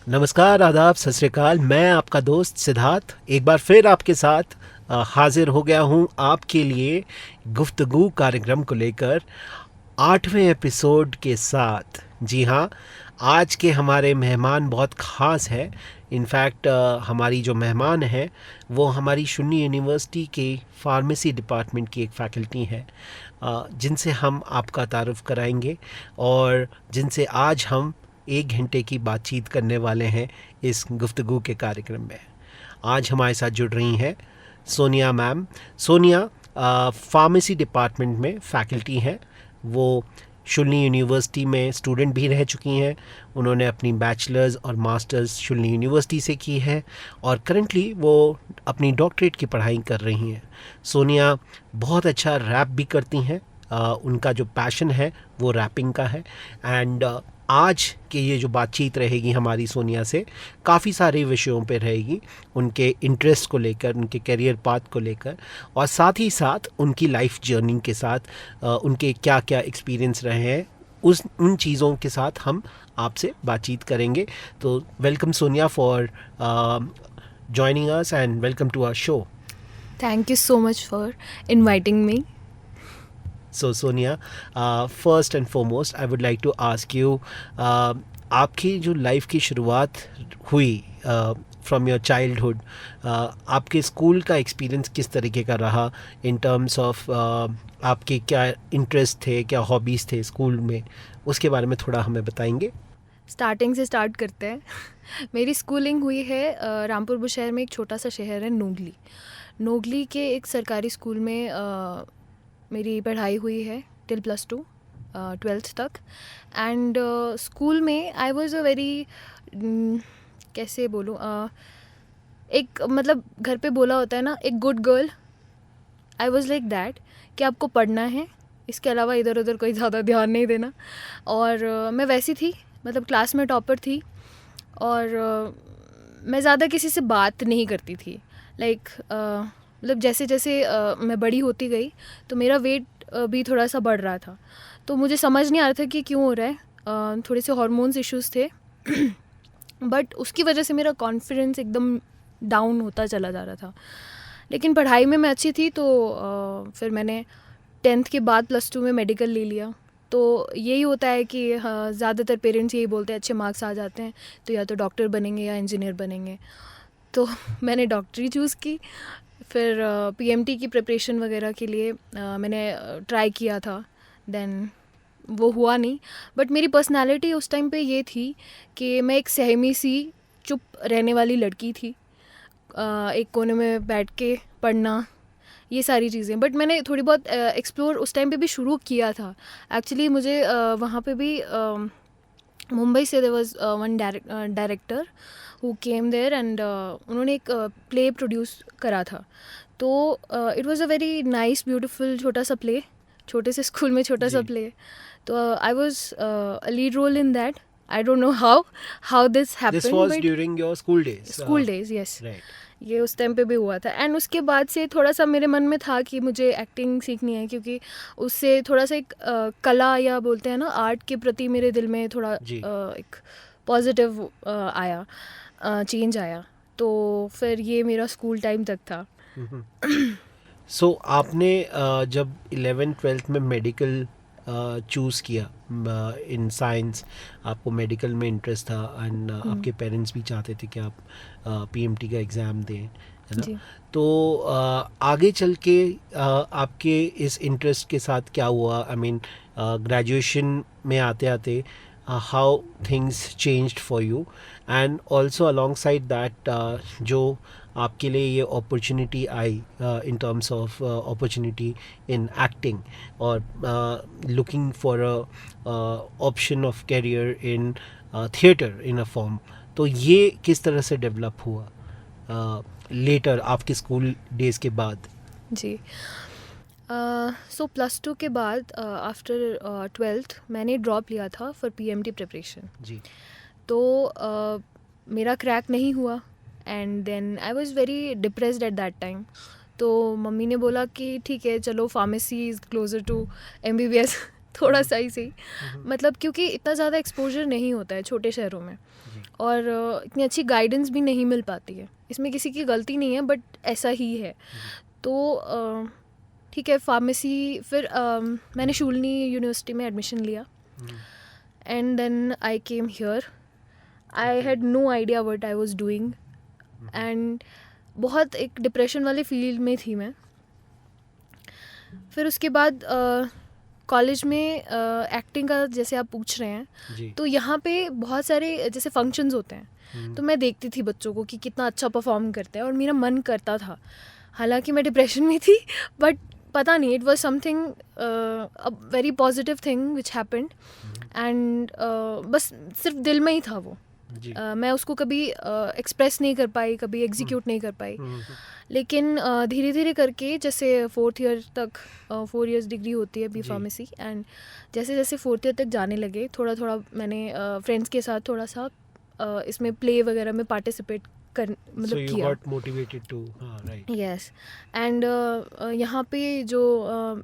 नमस्कार, आदाब, सत श्री अकाल। मैं आपका दोस्त सिद्धार्थ एक बार फिर आपके साथ हाजिर हो गया हूँ आपके लिए गुफ्तगू कार्यक्रम को लेकर 8वें एपिसोड के साथ। जी हाँ, आज के हमारे मेहमान बहुत ख़ास है। इनफैक्ट हमारी जो मेहमान है वो हमारी शून्य यूनिवर्सिटी के फार्मेसी डिपार्टमेंट की एक फ़ैकल्टी है, जिनसे हम आपका तारुफ़ कराएंगे और जिनसे आज हम 1 घंटे की बातचीत करने वाले हैं इस गुफ्तगू के कार्यक्रम में। आज हमारे साथ जुड़ रही हैं Sonia ma'am. Sonia pharmacy department में फ़ैकल्टी हैं। वो शुल्नी यूनिवर्सिटी में स्टूडेंट भी रह चुकी हैं। उन्होंने अपनी बैचलर्स और मास्टर्स शुल्नी यूनिवर्सिटी से की है और करंटली वो अपनी डॉक्टरेट की पढ़ाई कर रही हैं। सोनिया बहुत अच्छा रैप भी करती हैं। उनका जो पैशन है वो रैपिंग का है। एंड आज की ये जो बातचीत रहेगी हमारी सोनिया से काफ़ी सारे विषयों पे रहेगी, उनके इंटरेस्ट को लेकर, उनके करियर पाथ को लेकर और साथ ही साथ उनकी लाइफ जर्नी के साथ उनके क्या क्या एक्सपीरियंस रहे हैं उन चीज़ों के साथ हम आपसे बातचीत करेंगे। तो welcome Sonia for joining us and welcome to our show. Thank you so much for inviting me. So Sonia, first and foremost I would like to ask you, आपकी जो लाइफ की शुरुआत हुई फ्रॉम योर चाइल्डहुड, आपके स्कूल का experience किस तरीके का रहा इन टर्म्स ऑफ आपके क्या इंटरेस्ट थे, क्या हॉबीज़ थे स्कूल में, उसके बारे में थोड़ा हमें बताएंगे। स्टार्टिंग से स्टार्ट करते हैं। मेरी स्कूलिंग हुई है रामपुर बुशहर में, एक छोटा सा शहर है नोगली। नोगली के एक सरकारी स्कूल में मेरी पढ़ाई हुई है टिल +2 12th तक। एंड स्कूल में आई वॉज़ अ वेरी, कैसे बोलूँ, एक मतलब घर पे बोला होता है ना, एक good girl. I was like that कि आपको पढ़ना है, इसके अलावा इधर उधर कोई ज़्यादा ध्यान नहीं देना। और मैं वैसी थी, मतलब क्लास में टॉपर थी। और मैं ज़्यादा किसी से बात नहीं करती थी। लाइक मतलब जैसे जैसे मैं बड़ी होती गई तो मेरा वेट भी थोड़ा सा बढ़ रहा था। तो मुझे समझ नहीं आ रहा था कि क्यों हो रहा है। थोड़े से हार्मोन्स इश्यूज़ थे। बट उसकी वजह से मेरा कॉन्फिडेंस एकदम डाउन होता चला जा रहा था। लेकिन पढ़ाई में मैं अच्छी थी, तो फिर मैंने 10th के बाद +2 में मेडिकल ले लिया। तो यही होता है कि ज़्यादातर पेरेंट्स यही बोलते हैं अच्छे मार्क्स आ जाते हैं तो या तो डॉक्टर बनेंगे या इंजीनियर बनेंगे। तो मैंने डॉक्टरी चूज़ की। फिर पीएमटी की प्रिपरेशन वगैरह के लिए मैंने ट्राई किया था। देन वो हुआ नहीं। बट मेरी पर्सनालिटी उस टाइम पे ये थी कि मैं एक सहमी सी चुप रहने वाली लड़की थी। एक कोने में बैठ के पढ़ना, ये सारी चीज़ें। बट मैंने थोड़ी बहुत एक्सप्लोर उस टाइम पे भी शुरू किया था। एक्चुअली मुझे वहाँ पे भी मुंबई से there was one director who came there and उन्होंने एक प्ले प्रोड्यूस करा था। तो it was a very nice beautiful छोटा सा प्ले, छोटे से स्कूल में छोटा सा जी। प्ले। तो I was a lead role in that. I don't know how this this happened, was but during your school days? School days, yes. Right. ये उस टाइम पे भी हुआ था। एंड उसके बाद से थोड़ा सा मेरे मन में था कि मुझे एक्टिंग सीखनी है, क्योंकि उससे थोड़ा सा एक कला या बोलते हैं ना आर्ट के प्रति मेरे दिल में थोड़ा जी। एक पॉजिटिव आया, चेंज आया। तो फिर ये मेरा स्कूल टाइम तक था। सो आपने जब 11th-12th में मेडिकल चूज़ किया इन साइंस, आपको मेडिकल में इंटरेस्ट था एंड आपके पेरेंट्स भी चाहते थे कि आप पीएमटी का एग्ज़ाम दें, है ना? जी। तो आगे चल के आपके इस इंटरेस्ट के साथ क्या हुआ? आई मीन ग्रेजुएशन में आते आते how things changed for you and also alongside that जो आपके लिए ये अपॉर्चुनिटी आई in terms of opportunity in acting और looking for a option of career in theatre in a form, तो ये किस तरह से डेवलप हुआ लेटर आपके स्कूल डेज के बाद? जी। सो +2 के बाद आफ्टर 12th मैंने ड्रॉप लिया था फॉर पीएमटी प्रिपरेशन। जी। तो मेरा क्रैक नहीं हुआ। And then I was very depressed at that time. तो मम्मी ने बोला कि ठीक है चलो, pharmacy is closer to MBBS। थोड़ा सा ही सही, मतलब क्योंकि इतना ज़्यादा एक्सपोजर नहीं होता है छोटे शहरों में, और इतनी अच्छी गाइडेंस भी नहीं मिल पाती है। इसमें किसी की गलती नहीं है, बट ऐसा ही है। तो ठीक है, फार्मेसी फिर मैंने शूलनी यूनिवर्सिटी में एडमिशन लिया, and then I came here. I had no idea what I was doing, and बहुत एक डिप्रेशन वाले फील्ड में थी मैं। फिर उसके बाद कॉलेज में एक्टिंग का जैसे आप पूछ रहे हैं, जी। तो यहाँ पे बहुत सारे जैसे फंक्शंस होते हैं, तो मैं देखती थी बच्चों को कि कितना अच्छा परफॉर्म करते हैं, और मेरा मन करता था। हालांकि मैं डिप्रेशन में थी, बट पता नहीं, it was something a very positive thing which happened, and बस सिर्फ दिल में ही था वो। जी। मैं उसको कभी एक्सप्रेस नहीं कर पाई, कभी एग्जीक्यूट नहीं कर पाई। लेकिन धीरे धीरे करके जैसे 4th ईयर तक, 4 इयर्स डिग्री होती है बी जी। फार्मेसी, एंड जैसे जैसे 4th ईयर तक जाने लगे, थोड़ा थोड़ा मैंने फ्रेंड्स के साथ थोड़ा सा इसमें प्ले वगैरह में पार्टिसिपेट कर So मतलब you किया। got motivated to, हाँ, right. यस, एंड यहाँ पे जो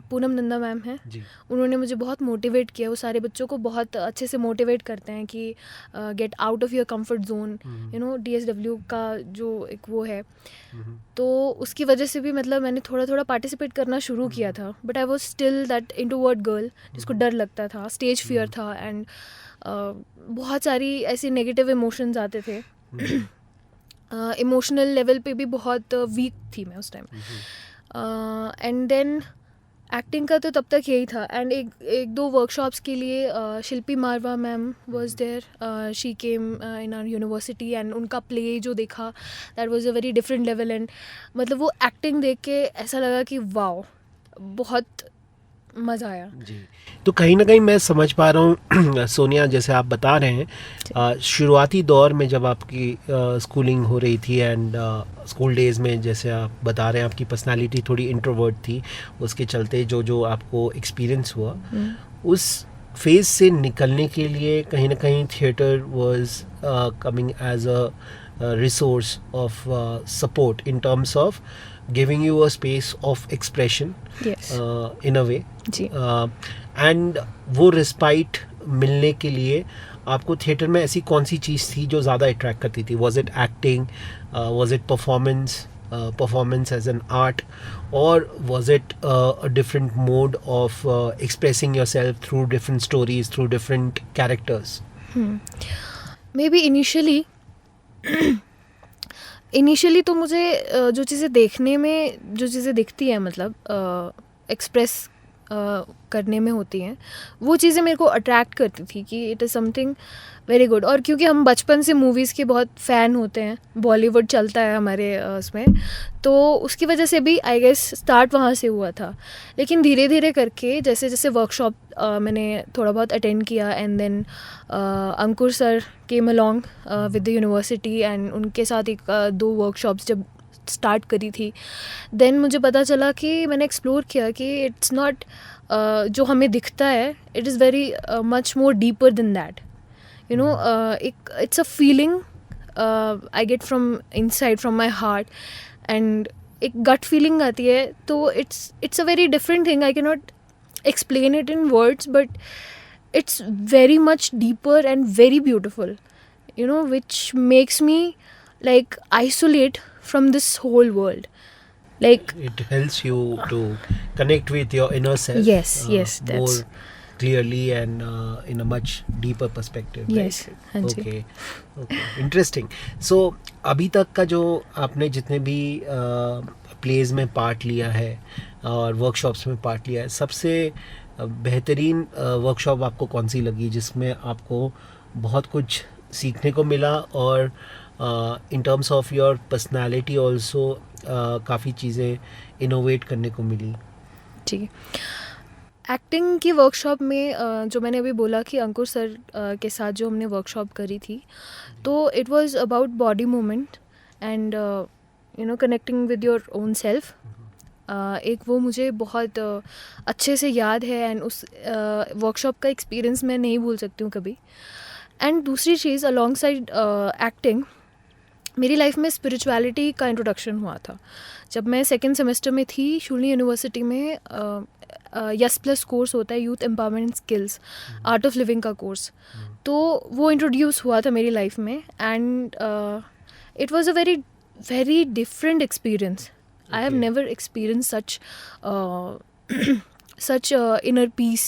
पूनम नंदा मैम हैं, जी। उन्होंने मुझे बहुत मोटिवेट किया। वो सारे बच्चों को बहुत अच्छे से मोटिवेट करते हैं कि get out of your comfort zone, you know, DSW का जो एक वो है। तो उसकी वजह से भी मतलब मैंने थोड़ा थोड़ा पार्टिसिपेट करना शुरू किया था, but I was still that introvert girl जिसको डर लगता था, स्टेज फियर था, एंड बहुत सारी ऐसी नेगेटिव इमोशंस आते थे। इमोशनल लेवल पे भी बहुत वीक थी मैं उस टाइम। एंड देन एक्टिंग का तो तब तक यही था, एंड एक दो वर्कशॉप्स के लिए Shilpi Marwah ma'am was there, she came in our university, and उनका प्ले जो देखा, that was a very different level, and मतलब वो एक्टिंग देख के ऐसा लगा कि वाओ, बहुत मज़ा आया। जी। तो कहीं ना कहीं मैं समझ पा रहा हूँ सोनिया, जैसे आप बता रहे हैं शुरुआती दौर में जब आपकी स्कूलिंग हो रही थी, एंड स्कूल डेज़ में जैसे आप बता रहे हैं आपकी पर्सनालिटी थोड़ी इंट्रोवर्ट थी, उसके चलते जो जो आपको एक्सपीरियंस हुआ, उस फेज़ से निकलने के लिए कहीं ना कहीं theatre was coming as a resource of support in terms of giving you a space of expression Yes. in a way. जी। एंड वो रिस्पाइट मिलने के लिए आपको थिएटर में ऐसी कौन सी चीज़ थी जो ज़्यादा अट्रैक्ट करती थी? Was it acting, was it performance as an art, और was it a different mode of expressing yourself through different stories, through different characters? Maybe initially तो मुझे जो चीज़ें देखने में, जो चीज़ें दिखती हैं, मतलब एक्सप्रेस करने में होती हैं, वो चीज़ें मेरे को अट्रैक्ट करती थी कि it is something very good. और क्योंकि हम बचपन से मूवीज़ के बहुत फ़ैन होते हैं, बॉलीवुड चलता है हमारे उसमें, तो उसकी वजह से भी आई गेस स्टार्ट वहाँ से हुआ था। लेकिन धीरे धीरे करके जैसे जैसे वर्कशॉप मैंने थोड़ा बहुत अटेंड किया, and then Ankur sir came along with the university, and उनके साथ एक दो वर्कशॉप्स जब स्टार्ट करी थी, देन मुझे पता चला कि मैंने एक्सप्लोर किया कि इट्स नॉट जो हमें दिखता है, it is very much more deeper than that, you know. एक it's a feeling I get from inside, from my heart, and एक गट फीलिंग आती है, तो it's a very different thing. I can not explain it in words, but it's very much deeper and very beautiful, you know, which makes me like isolate from this whole world, like It helps you to connect with your inner self. Yes, yes, more that's clearly and in a much deeper perspective. yes, right? हाँ जी। Okay, okay, interesting. So अभी तक का जो आपने जितने भी pledge में part लिया है और वर्कशॉप्स में पार्ट लिया है, सबसे बेहतरीन वर्कशॉप आपको कौन सी लगी जिसमें आपको बहुत कुछ सीखने को मिला, और इन terms of your personality also काफ़ी चीज़ें इनोवेट करने को मिली? जी, एक्टिंग की वर्कशॉप में जो मैंने अभी बोला कि अंकुर सर के साथ जो हमने वर्कशॉप करी थी, तो it was about body movement and you know connecting with your own self. एक वो मुझे बहुत अच्छे से याद है, एंड उस वर्कशॉप का एक्सपीरियंस मैं नहीं भूल सकती हूँ कभी। एंड दूसरी चीज़ अलॉन्ग साइड एक्टिंग, मेरी लाइफ में स्पिरिचुअलिटी का इंट्रोडक्शन हुआ था जब मैं सेकेंड सेमेस्टर में थी। शूलिनी यूनिवर्सिटी में यस प्लस कोर्स होता है, youth empowerment skills, art of living का कोर्स। तो वो इंट्रोड्यूस हुआ था मेरी लाइफ में and it was a very very different experience. I have never experienced such inner peace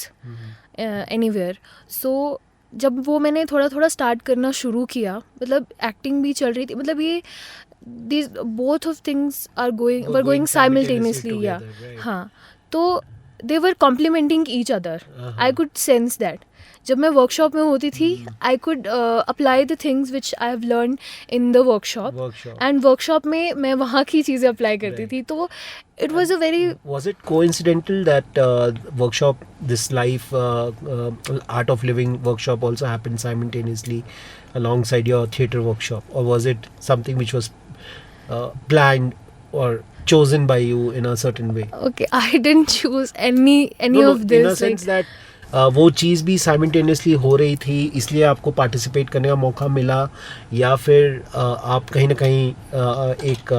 anywhere. So जब वो मैंने थोड़ा थोड़ा स्टार्ट करना शुरू किया, मतलब एक्टिंग भी चल रही थी, मतलब ये these both of things are going simultaneously. Yeah, हाँ. तो they were complementing each other. I could sense that. जब मैं वर्कशॉप में होती थी, I could apply the things which I have learn in the workshop, and workshop में मैं वहाँ की चीज़ें अप्लाई करती थी. तो it was a very... Was it coincidental that workshop, this life art of living workshop also happened simultaneously alongside your theatre workshop, or was it something which was planned or chosen by you in a certain way? Okay, I didn't choose any of this. In a sense that वो चीज़ भी simultaneously हो रही थी, इसलिए आपको participate करने का मौका मिला, या फिर आप कहीं ना कहीं एक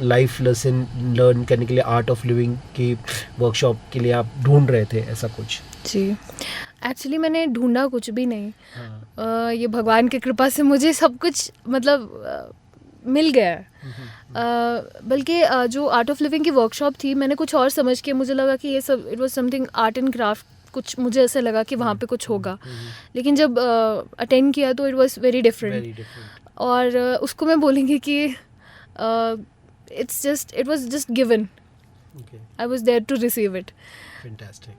लाइफ लेसन लर्न करने के लिए आर्ट ऑफ लिविंग की वर्कशॉप के लिए आप ढूंढ रहे थे, ऐसा कुछ? जी, एक्चुअली मैंने ढूंढा कुछ भी नहीं. ये भगवान की कृपा से मुझे सब कुछ मतलब मिल गया. बल्कि जो आर्ट ऑफ लिविंग की वर्कशॉप थी, मैंने कुछ और समझ के मुझे लगा कि ये सब it was something art and craft, कुछ मुझे ऐसा लगा कि वहाँ पे कुछ होगा. लेकिन जब अटेंड किया तो इट वाज वेरी डिफरेंट. और उसको मैं बोलेंगी कि it was just given. I was there to receive it. Fantastic.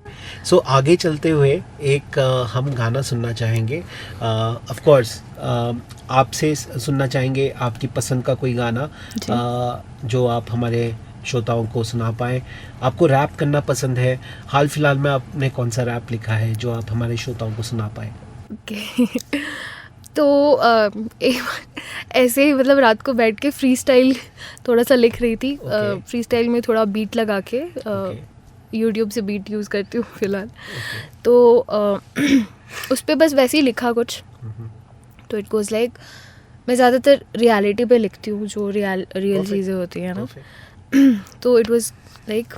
So आगे चलते हुए एक हम गाना सुनना चाहेंगे. ऑफ कोर्स आपसे सुनना चाहेंगे आपकी पसंद का कोई गाना जो आप हमारे श्रोताओं को सुना पाएँ. आपको रैप करना पसंद है. हाल फिलहाल में आपने कौन सा रैप लिखा है जो आप हमारे श्रोताओं को सुना पाएँ? ओके. तो ऐसे ही मतलब रात को बैठ के फ्री स्टाइल थोड़ा सा लिख रही थी. फ्री स्टाइल में थोड़ा बीट लगा के यूट्यूब से बीट यूज़ करती हूँ फ़िलहाल. तो उस पर बस वैसे ही लिखा कुछ. तो इट गोज़ लाइक, मैं ज़्यादातर रियलिटी पे लिखती हूँ, जो रियल चीज़ें होती हैं ना. तो इट वाज लाइक,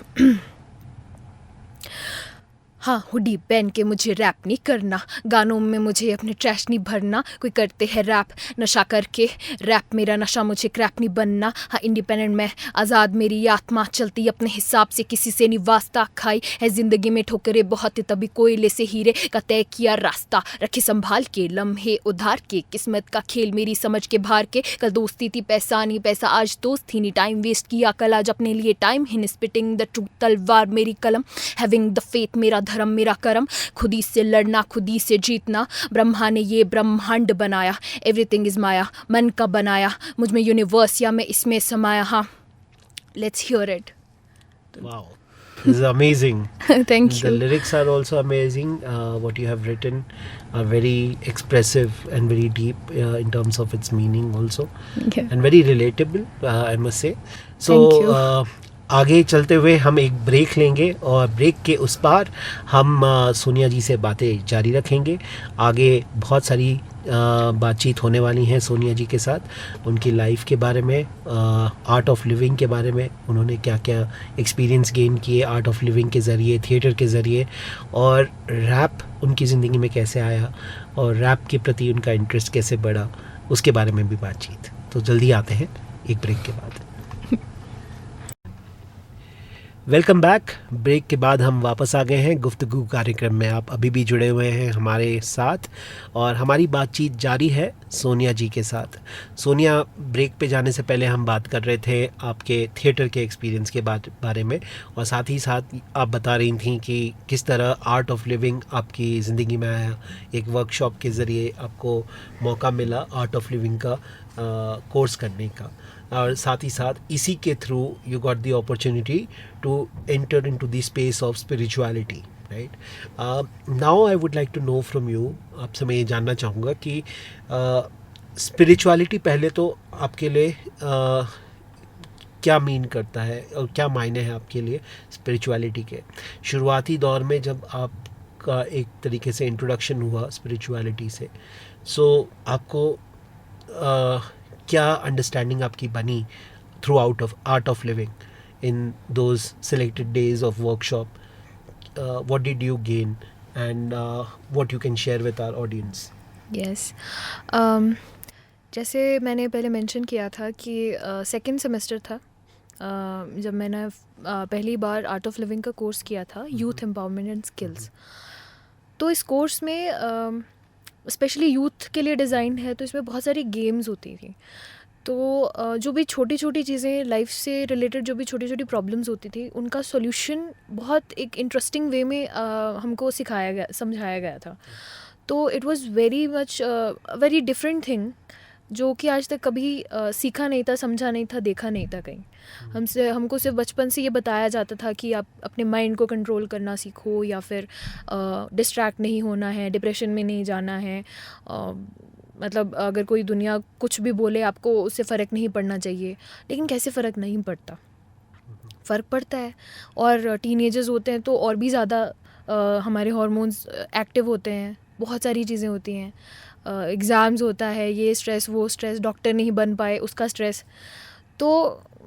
हाँ, हुडी पहन के मुझे रैप नहीं करना, गानों में मुझे अपने ट्रैश नहीं भरना, कोई करते हैं रैप नशा करके, रैप मेरा नशा, मुझे क्रैप नहीं बनना. हाँ, इंडिपेंडेंट मैं, आज़ाद मेरी आत्मा, चलती अपने हिसाब से, किसी से नहीं वास्ता. खाई है ज़िंदगी में ठोकरें बहुत, तभी कोयले से हीरे का तय किया रास्ता. रखे संभाल के लम्हे उधार के, किस्मत का खेल मेरी समझ के बाहर के. कल दोस्ती थी पैसा नहीं पैसा, आज दोस्त थी नहीं, टाइम वेस्ट किया कल आज अपने लिए time he. Spitting the truth, तलवार मेरी कलम, हैविंग द फेथ मेरा धर्म मेरा करम. खुदी से लड़ना खुदी से जीतना, ब्रह्मा ने ये ब्रह्मांड बनाया. एवरीथिंग इज माया, मन का बनाया, मुझ में यूनिवर्स या मैं इसमें समाया. हाँ, let's hear it. Wow, this is amazing. Thank you. The lyrics are also amazing. What you have written are very expressive and very deep in terms of its meaning also, and very relatable, I must say. So, Thank you. आगे चलते हुए हम एक break लेंगे और break के उस पार हम सोनिया जी से बातें जारी रखेंगे. आगे बहुत सारी बातचीत होने वाली हैं सोनिया जी के साथ, उनकी लाइफ के बारे में, आर्ट ऑफ लिविंग के बारे में, उन्होंने क्या क्या एक्सपीरियंस गेन किए आर्ट ऑफ लिविंग के ज़रिए, थिएटर के ज़रिए, और रैप उनकी ज़िंदगी में कैसे आया और रैप के प्रति उनका इंटरेस्ट कैसे बढ़ा, उसके बारे में भी बातचीत. तो जल्दी आते हैं एक ब्रेक के बाद. Welcome back. ब्रेक के बाद हम वापस आ गए हैं. गुफ्तगू कार्यक्रम में आप अभी भी जुड़े हुए हैं हमारे साथ और हमारी बातचीत जारी है सोनिया जी के साथ. सोनिया, ब्रेक पे जाने से पहले हम बात कर रहे थे आपके थिएटर के एक्सपीरियंस के बारे में, और साथ ही साथ आप बता रही थी कि किस तरह आर्ट ऑफ लिविंग आपकी ज़िंदगी में आया. एक वर्कशॉप के ज़रिए आपको मौका मिला आर्ट ऑफ लिविंग का कोर्स करने का, और साथ ही साथ इसी के through you got the opportunity to enter into the space of spirituality, right. Now I would like to know from you, आपसे मैं ये जानना चाहूँगा कि स्पिरिचुअलिटी पहले तो आपके लिए क्या मीन करता है और क्या मायने हैं आपके लिए स्पिरिचुअलिटी के. शुरुआती दौर में जब आपका एक तरीके से इंट्रोडक्शन हुआ स्पिरिचुअलिटी से, सो आपको क्या अंडरस्टैंडिंग आपकी बनी throughout of art of living in those selected days of workshop? What did you gain and what you can share with our audience? Yes, जैसे मैंने पहले मेंशन किया था कि सेकंड सेमेस्टर था जब मैंने पहली बार आर्ट ऑफ लिविंग का कोर्स किया था, यूथ एम्पावरमेंट एंड स्किल्स। तो इस कोर्स में स्पेशली यूथ के लिए डिज़ाइन है, तो इसमें बहुत सारी गेम्स होती थी। तो जो भी छोटी छोटी चीज़ें लाइफ से रिलेटेड, जो भी छोटी छोटी प्रॉब्लम्स होती थी, उनका सॉल्यूशन बहुत एक इंटरेस्टिंग वे में हमको सिखाया गया, समझाया गया था। तो it was very much very different thing, जो कि आज तक कभी सीखा नहीं था, समझा नहीं था, देखा नहीं था कहीं। हमको सिर्फ बचपन से ये बताया जाता था कि आप अपने माइंड को कंट्रोल करना सीखो, या फिर डिस्ट्रैक्ट नहीं होना है, डिप्रेशन में नहीं जाना है। मतलब अगर कोई दुनिया कुछ भी बोले, आपको उससे फ़र्क नहीं पड़ना चाहिए। लेकिन कैसे फ़र्क नहीं पड़ता? फ़र्क पड़ता है। और टीनेजर्स होते हैं तो और भी ज़्यादा हमारे हार्मोन्स एक्टिव होते हैं, बहुत सारी चीज़ें होती हैं। एग्ज़ाम्स होता है, ये स्ट्रेस वो स्ट्रेस, डॉक्टर नहीं बन पाए उसका स्ट्रेस। तो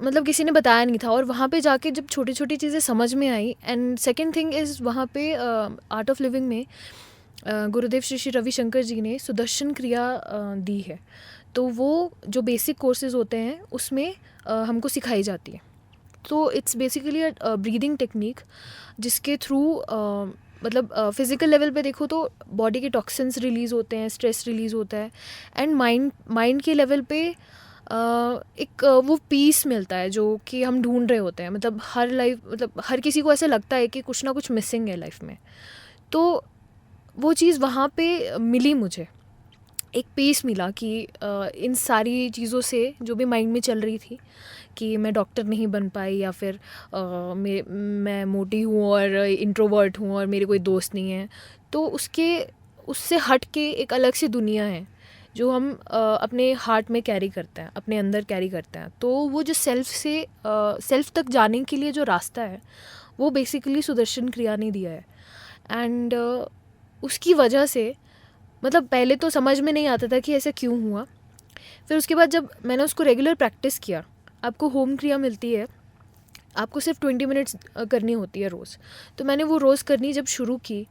मतलब किसी ने बताया नहीं था, और वहाँ पे जाके जब छोटी छोटी चीज़ें समझ में आई। एंड सेकंड थिंग इज़, वहाँ पे आर्ट ऑफ लिविंग में गुरुदेव श्री श्री रविशंकर जी ने सुदर्शन क्रिया दी है। तो वो जो बेसिक कोर्सेज होते हैं उसमें हमको सिखाई जाती है। तो it's basically a breathing technique, जिसके थ्रू मतलब फिज़िकल लेवल पे देखो तो बॉडी के टॉक्सिन्स रिलीज़ होते हैं, स्ट्रेस रिलीज़ होता है। एंड माइंड के लेवल पे एक वो पीस मिलता है जो कि हम ढूंढ रहे होते हैं। मतलब हर किसी को ऐसा लगता है कि कुछ ना कुछ मिसिंग है लाइफ में। तो वो चीज़ वहाँ पे मिली मुझे, एक पीस मिला कि इन सारी चीज़ों से जो भी माइंड में चल रही थी कि मैं डॉक्टर नहीं बन पाई, या फिर मैं मोटी हूँ और इंट्रोवर्ट हूँ और मेरे कोई दोस्त नहीं है, तो उससे हट के एक अलग सी दुनिया है जो हम अपने हार्ट में कैरी करते हैं, अपने अंदर कैरी करते हैं। तो वो जो सेल्फ तक जाने के लिए जो रास्ता है, वो बेसिकली सुदर्शन क्रिया ने दिया है। एंड उसकी वजह से मतलब पहले तो समझ में नहीं आता था कि ऐसा क्यों हुआ। फिर उसके बाद जब मैंने उसको रेगुलर प्रैक्टिस किया, आपको होम क्रिया मिलती है, आपको सिर्फ 20 मिनट्स करनी होती है रोज़। तो मैंने वो रोज़ करनी जब शुरू की,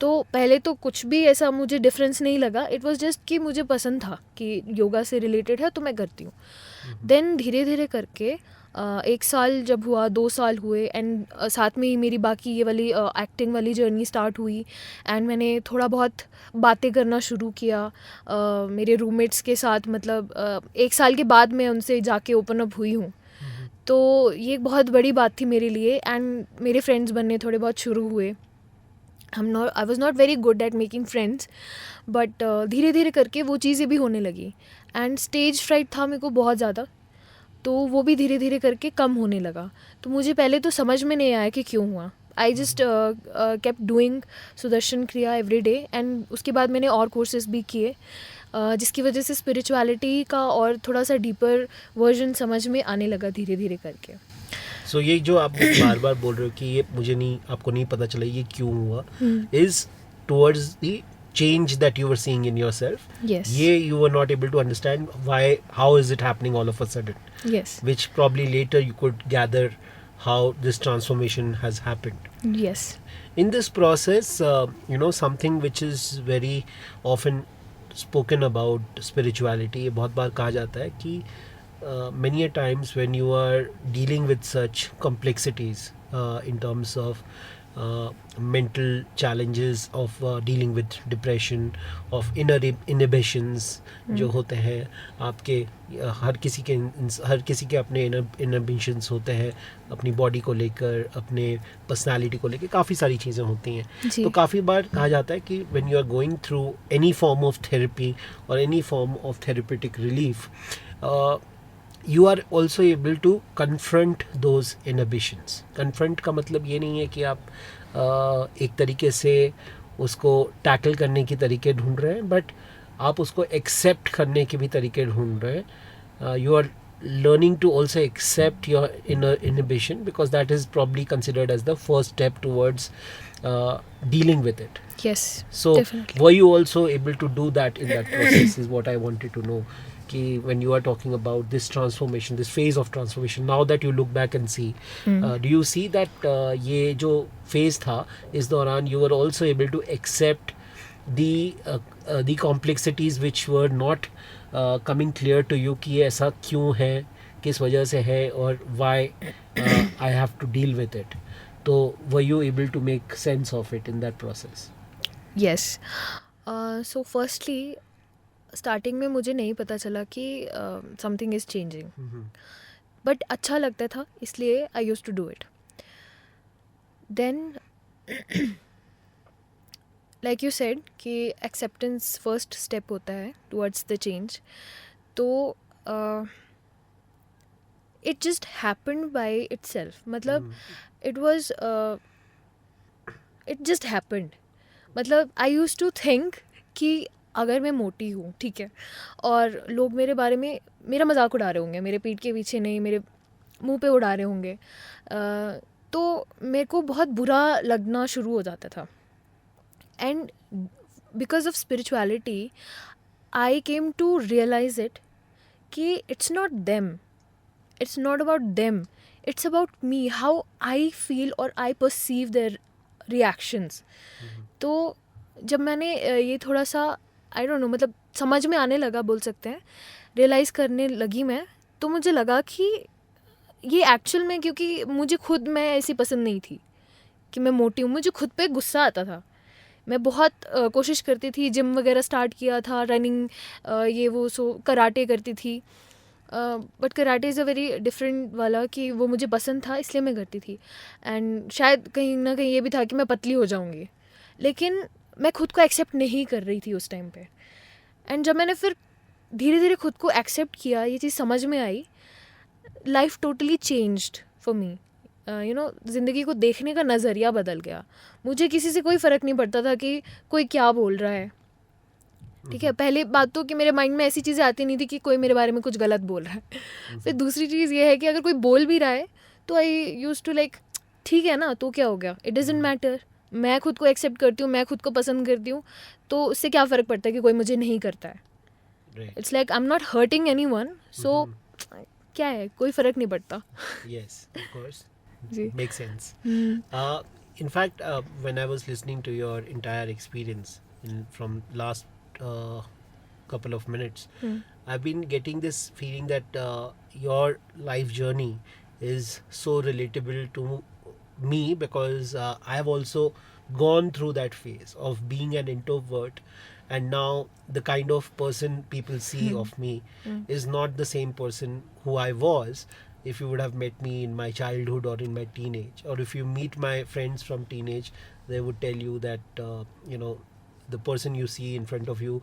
तो पहले तो कुछ भी ऐसा मुझे डिफरेंस नहीं लगा। इट वाज जस्ट कि मुझे पसंद था कि योगा से रिलेटेड है तो मैं करती हूँ। देन धीरे धीरे करके 1 साल जब हुआ, 2 साल हुए, एंड साथ में ही मेरी बाकी ये वाली एक्टिंग वाली जर्नी स्टार्ट हुई। एंड मैंने थोड़ा बहुत बातें करना शुरू किया मेरे रूममेट्स के साथ। मतलब 1 साल के बाद मैं उनसे जाके ओपन अप हुई हूँ। तो ये एक बहुत बड़ी बात थी मेरे लिए। एंड मेरे फ्रेंड्स बनने थोड़े बहुत शुरू हुए। आई was not very good at making friends, but धीरे धीरे करके वो चीज़ें भी होने लगी। एंड स्टेज फ्राइट था मेरे को बहुत ज़्यादा, तो वो भी धीरे धीरे करके कम होने लगा। तो मुझे पहले तो समझ में नहीं आया कि क्यों हुआ। I just kept doing Sudarshan क्रिया एवरी डे। एंड उसके बाद मैंने और कोर्सेज भी किए, जिसकी वजह से स्पिरिचुअलिटी का और थोड़ा सा डीपर वर्जन समझ में आने लगा धीरे धीरे करके। सो ये जो आप बार बार बोल रहे हो कि ये आपको नहीं पता चला ये क्यों हुआ, is towards the change that you were seeing in yourself. Yes. You were not able to understand how is it happening all of a sudden. Yes. Which probably later you could gather how this transformation has happened. Yes. In this process, something which is very often spoken about spirituality, बहुत बार कहा जाता है कि many a times when you are dealing with such complexities in terms of mental challenges of dealing with depression, of inner inhibitions जो होते हैं आपके, हर किसी के अपने inhibitions होते हैं अपनी बॉडी को लेकर, अपने पर्सनालिटी को लेकर, काफ़ी सारी चीज़ें होती हैं। तो काफ़ी बार कहा जाता है कि when you are going through any form of therapy or any form of therapeutic relief, you are also able to confront those inhibitions. Confront का मतलब ये नहीं है कि आप एक तरीके से उसको टैकल करने की तरीके ढूंढ रहे हैं, बट आप उसको एक्सेप्ट करने के भी तरीके ढूंढ रहे हैं। You are learning to also accept your inner inhibition, because that is probably considered as the first step towards dealing with it. Yes, So definitely. were you also able to do that in that process is what I wanted to know. Ki when you are talking about this transformation, this phase of transformation, now that you look back and see, do you see that ये जो phase था इस दौरान you were also able to accept the complexities which were not coming clear to you कि ये ऐसा क्यों है, किस वजह से है, और why I have to deal with it. तो were you able to make sense of it in that process? Yes, so firstly starting में मुझे नहीं पता चला कि समथिंग इज़ चेंजिंग, बट अच्छा लगता था इसलिए I use to do it. Then like you said कि एक्सेप्टेंस फर्स्ट स्टेप होता है टुवर्ड्स द चेंज. तो it just happened by itself, मतलब it was it just happened. मतलब आई यूज़ टू थिंक कि अगर मैं मोटी हूँ, ठीक है, और लोग मेरे बारे में मेरा मजाक उड़ा रहे होंगे, मेरे पीठ के पीछे नहीं, मेरे मुंह पे उड़ा रहे होंगे, तो मेरे को बहुत बुरा लगना शुरू हो जाता था. And because of spirituality I came to realise it कि it's not them, it's not about them, it's about me, how I feel or I perceive their reactions. तो जब मैंने ये थोड़ा सा आई डोंट नो, मतलब समझ में आने लगा, बोल सकते हैं, रियलाइज़ करने लगी मैं, तो मुझे लगा कि ये एक्चुअल में, क्योंकि मुझे खुद मैं ऐसी पसंद नहीं थी कि मैं मोटी हूँ, मुझे खुद पे गुस्सा आता था. मैं बहुत कोशिश करती थी, जिम वगैरह स्टार्ट किया था, रनिंग ये वो, सो कराटे करती थी, but karate is a very different वाला, कि वो मुझे पसंद था इसलिए मैं करती थी. एंड शायद कहीं ना कहीं ये भी था कि मैं पतली हो जाऊंगी, लेकिन मैं खुद को एक्सेप्ट नहीं कर रही थी उस टाइम पे. एंड जब मैंने फिर धीरे धीरे खुद को एक्सेप्ट किया, ये चीज़ समझ में आई, life totally changed for me. You know, ज़िंदगी को देखने का नज़रिया बदल गया. मुझे किसी से कोई फ़र्क नहीं पड़ता था कि कोई क्या बोल रहा है, ठीक है. पहली बात तो कि मेरे माइंड में ऐसी चीज़ें आती नहीं थी कि कोई मेरे बारे में कुछ गलत बोल रहा है. फिर दूसरी चीज़ ये है कि अगर कोई बोल भी रहा है तो आई यूज़ टू लाइक, ठीक है ना, तो क्या हो गया, इट डजेंट मैटर, मैं खुद को एक्सेप्ट करती हूँ, मैं खुद को पसंद करती हूँ, तो उससे क्या फ़र्क पड़ता है कि कोई मुझे नहीं करता है. It's like I am not hurting anyone, so क्या है, कोई फ़र्क नहीं पड़ता. Yes, of course. Ji. Makes sense. In fact, when I was listening to your entire experience from last couple of minutes, I've been getting this feeling that your life journey is so relatable to me, because I have also gone through that phase of being an introvert, and now the kind of person people see of me is not the same person who I was if you would have met me in my childhood or in my teenage, or if you meet my friends from teenage, they would tell you that the person you see in front of you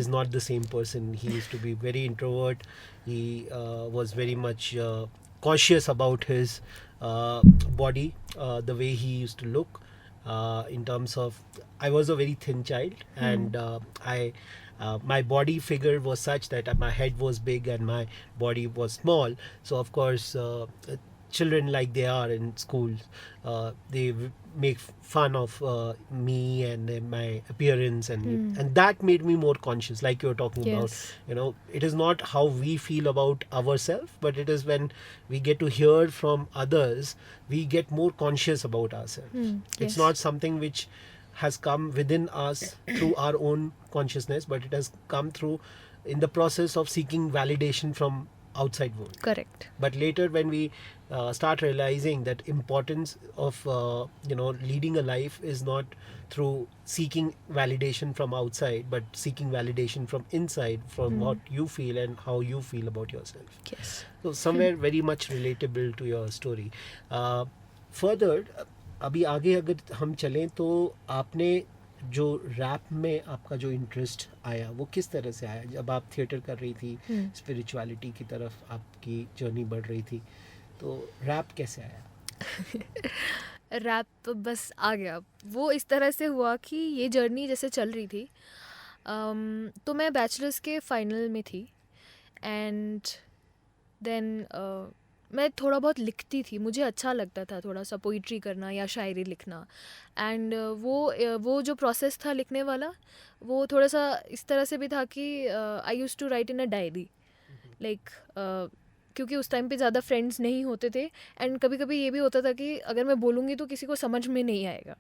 is not the same person. He used to be very introvert. He was very much cautious about his body, the way he used to look, in terms of, I was a very thin child, and my body figure was such that my head was big and my body was small. So of course, children, like they are in schools, they make fun of me and my appearance, and that made me more conscious, like you're talking about. Yes. It is not how we feel about ourselves, but it is when we get to hear from others, we get more conscious about ourselves. It's Yes. not something which has come within us through our own consciousness, but it has come through in the process of seeking validation from outside world. Correct. But later, when we start realizing that importance of leading a life is not through seeking validation from outside, but seeking validation from inside, from what you feel and how you feel about yourself. Yes. So somewhere very much relatable to your story. Further, अभी आगे अगर हम चलें, तो आपने जो rap में आपका जो इंटरेस्ट आया, वो किस तरह से आया? जब आप थिएटर कर रही थी, स्पिरिचुअलिटी की तरफ आपकी जर्नी बढ़ रही थी, तो रैप कैसे आया? रैप बस आ गया. वो इस तरह से हुआ कि ये जर्नी जैसे चल रही थी, तो मैं बैचलर्स के फाइनल में थी, एंड देन मैं थोड़ा बहुत लिखती थी, मुझे अच्छा लगता था थोड़ा सा पोइट्री करना या शायरी लिखना। एंड वो जो प्रोसेस था लिखने वाला, वो थोड़ा सा इस तरह से भी था कि I use to write in a diary, like क्योंकि उस टाइम पे ज़्यादा फ्रेंड्स नहीं होते थे, एंड कभी कभी ये भी होता था कि अगर मैं बोलूँगी तो किसी को समझ में नहीं आएगा।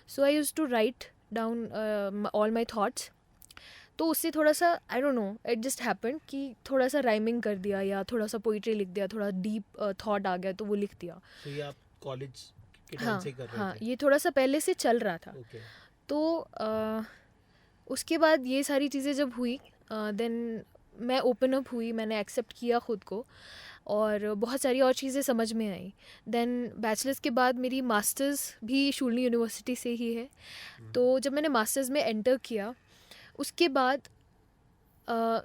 So I use to write down all my thoughts. तो उससे थोड़ा सा I don't know, it just happened कि थोड़ा सा राइमिंग कर दिया या थोड़ा सा पोइट्री लिख दिया, थोड़ा डीप थॉट आ गया तो वो लिख दिया। तो ये आप कॉलेज के टाइम हाँ से कर रहे हाँ, थे? ये थोड़ा सा पहले से चल रहा था। ओके। तो उसके बाद ये सारी चीज़ें जब हुई, देन मैं ओपन अप हुई, मैंने एक्सेप्ट किया खुद को, और बहुत सारी और चीज़ें समझ में आई। देन बैचलर्स के बाद मेरी मास्टर्स भी शूलिनी यूनिवर्सिटी से ही है। तो जब मैंने मास्टर्स में एंटर किया, उसके बाद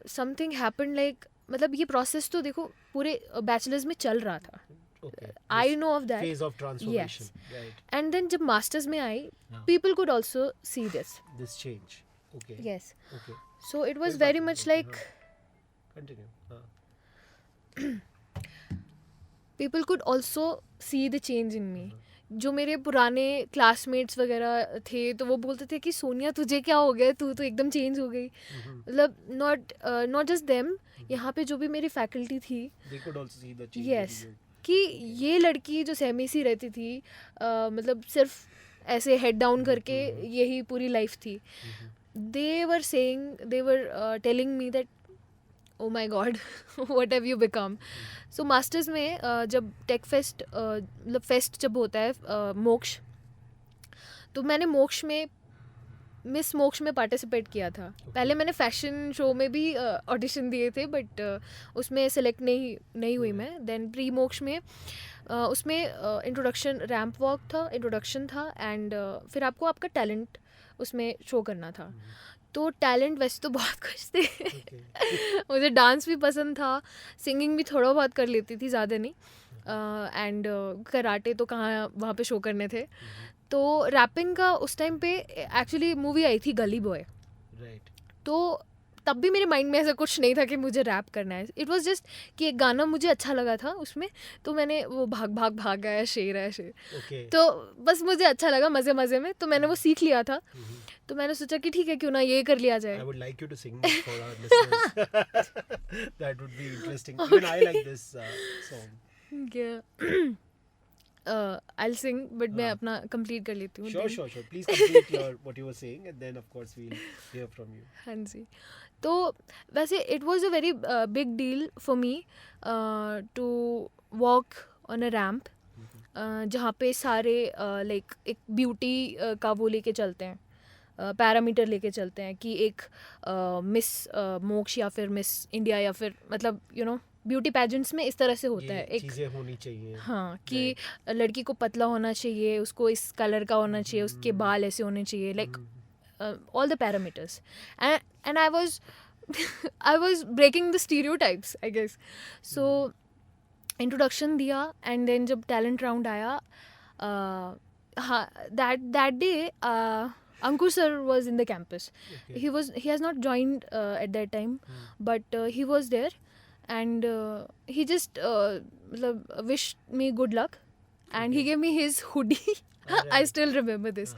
समथिंग हैपन, लाइक मतलब ये प्रोसेस तो देखो पूरे बैचलर्स में चल रहा था, okay. I know of that. Phase of transformation, right? And then जब मास्टर्स में आई, हाँ। People could also see this. This change, okay. Yes, okay, so it कोई वॉज बात वेरी नहीं, मच ओके, लाइक कंटिन्यू। हाँ, people could also see the change in me. जो मेरे पुराने क्लासमेट्स वगैरह थे तो वो बोलते थे कि सोनिया तुझे क्या हो गया, तू तो एकदम चेंज हो गई। मतलब नॉट जस्ट देम, यहाँ पे जो भी मेरी फैकल्टी थी, they could also see the change Yes. in you. कि ये लड़की जो सहमी सी रहती थी, मतलब सिर्फ ऐसे हेड डाउन करके यही पूरी लाइफ थी। They were saying, they were telling me that oh my god what have you become. So masters में जब टेक फेस्ट, मतलब फेस्ट जब होता है मोक्ष, तो मैंने मोक्ष में, मिस मोक्ष में पार्टिसिपेट किया था। पहले मैंने फैशन शो में भी ऑडिशन दिए थे, बट उसमें सेलेक्ट नहीं हुई मैं। देन प्री मोक्ष में उसमें इंट्रोडक्शन रैंप वॉक था, इंट्रोडक्शन था, एंड फिर आपको आपका टैलेंट उसमें शो करना था। तो टैलेंट वैसे तो बहुत कुछ थे मुझे डांस भी पसंद था, सिंगिंग भी थोड़ा बहुत कर लेती थी, ज़्यादा नहीं, एंड कराटे तो कहाँ वहाँ पे शो करने थे। तो रैपिंग का उस टाइम पे एक्चुअली मूवी आई थी गली बॉय, राइट। तो तब भी मेरे माइंड में ऐसा कुछ नहीं था कि मुझे रैप करना है। इट वाज जस्ट कि एक गाना मुझे अच्छा लगा था उसमें, तो मैंने वो भाग भाग भाग गया शेर है शेर, ओके। तो बस मुझे अच्छा लगा मज़े मज़े में, तो मैंने वो सीख लिया था। तो मैंने सोचा कि ठीक है क्यों ना ये कर लिया जाए। I would like you to sing this for our listeners. That would be interesting. Even I like this song. I'll sing, but मैं हाँ. अपना कंप्लीट कर लेती हूँ। Sure, then- sure, sure. Please complete what you were saying, and then of course we'll hear from you. हाँ जी। तो वैसे it was a very big deal for me to walk on a ramp, जहाँ पे सारे like एक beauty का वो लेके चलते हैं, पैरामीटर लेके चलते हैं कि एक मिस मोक्ष या फिर मिस इंडिया या फिर मतलब यू नो ब्यूटी पैजेंट्स में इस तरह से होता ये है एक, चीजें होनी चाहिए। हाँ, कि लड़की को पतला होना चाहिए, उसको इस कलर का होना चाहिए, उसके बाल ऐसे होने चाहिए, like all the parameters, and I was breaking the stereotypes, I guess. So introduction दिया, and then जब talent round आया, हाँ, that day Ankur sir was in the campus. Okay. He has not joined at that time, but he was there, and he just मतलब wished me good luck, and he gave me his hoodie. I still remember this.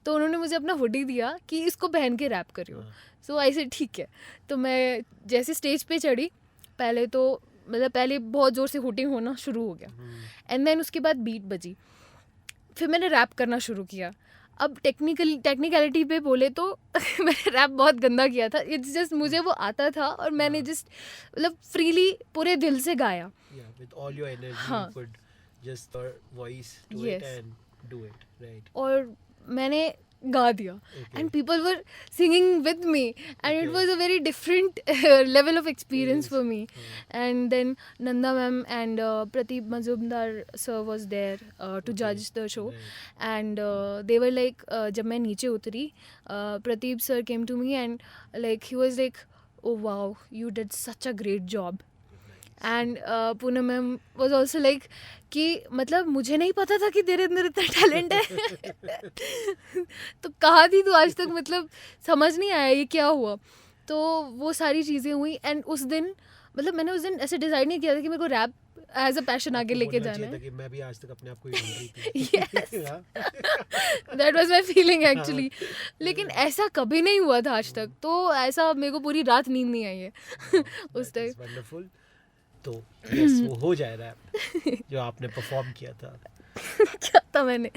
तो उन्होंने मुझे अपना hoodie दिया कि इसको पहन के रैप करियो। सो आई से ठीक है। तो मैं जैसे स्टेज पे चढ़ी, पहले तो मतलब पहले बहुत ज़ोर से हुटिंग होना शुरू हो गया, एंड देन उसके बाद बीट बजी, फिर मैंने रैप करना शुरू किया। अब टेक्निकलिटी पे बोले तो मैंने रैप बहुत गंदा किया था। इट्स जस्ट मुझे वो आता था और मैंने जस्ट मतलब फ्रीली पूरे दिल से गाया। Yeah, with all your energy, हाँ. you could just voice to Yes. it and do it, right? और मैंने गा दिया, Okay. and people were singing with me, and it Okay. was a very different level of experience for me. And then Nanda ma'am and Pradeep Mazumdar sir was there to judge the show. Right. And they were like जब मैं नीचे उतरी, Pradeep sir came to me and like he was like, oh wow, you did such a great job. And Poonam ma'am was also like कि मतलब मुझे नहीं पता था कि तेरे अंदर इतना टैलेंट है तो कहाँ थी तू आज तक, मतलब समझ नहीं आया ये क्या हुआ। तो वो सारी चीज़ें हुई एंड उस दिन मतलब मैंने उस दिन ऐसे डिसाइड नहीं किया था कि मेरे को रैप एज अ पैशन आगे लेके जाना है. कि मैं भी आज तक अपने आप को ही ढूंढ रही थी. Yes. That was my feeling actually. लेकिन ऐसा कभी नहीं हुआ था आज तक, तो ऐसा मेरे को पूरी रात नींद नहीं आई है उस टाइम. वंडरफुल. तो यस, वो हो जाए रैप जो आपने परफॉर्म किया था. क्या था मैंने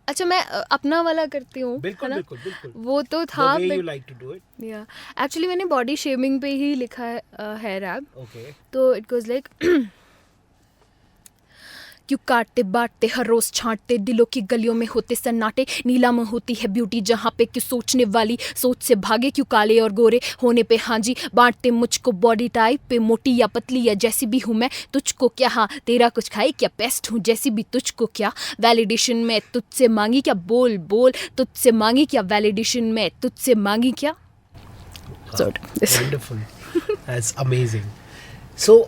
अच्छा मैं अपना वाला करती हूँ, है बिल्कुल ना. बिल्कुल बिल्कुल. वो तो था The way you like to do it. या एक्चुअली मैंने बॉडी शेमिंग पे ही लिखा है रैप. Okay. तो इट गोज लाइक क्यों काटते बांटते हर रोज छांटते दिलों की गलियों में होते सन्नाटे नीलाम होती है ब्यूटी जहाँ पे क्यों सोचने वाली सोच से भागे क्यों काले और गोरे होने पे हाँ जी बांटते मुझको बॉडी टाइप पे मोटी या पतली या जैसी भी हूँ मैं तुझको क्या हाँ तेरा कुछ खाई क्या पेस्ट हूँ जैसी भी तुझको क्या वैलिडेशन में तुझसे मांगी क्या बोल बोल तुझसे मांगी क्या वैलिडेशन में तुझसे मांगी क्या. Wonderful. That's amazing. So,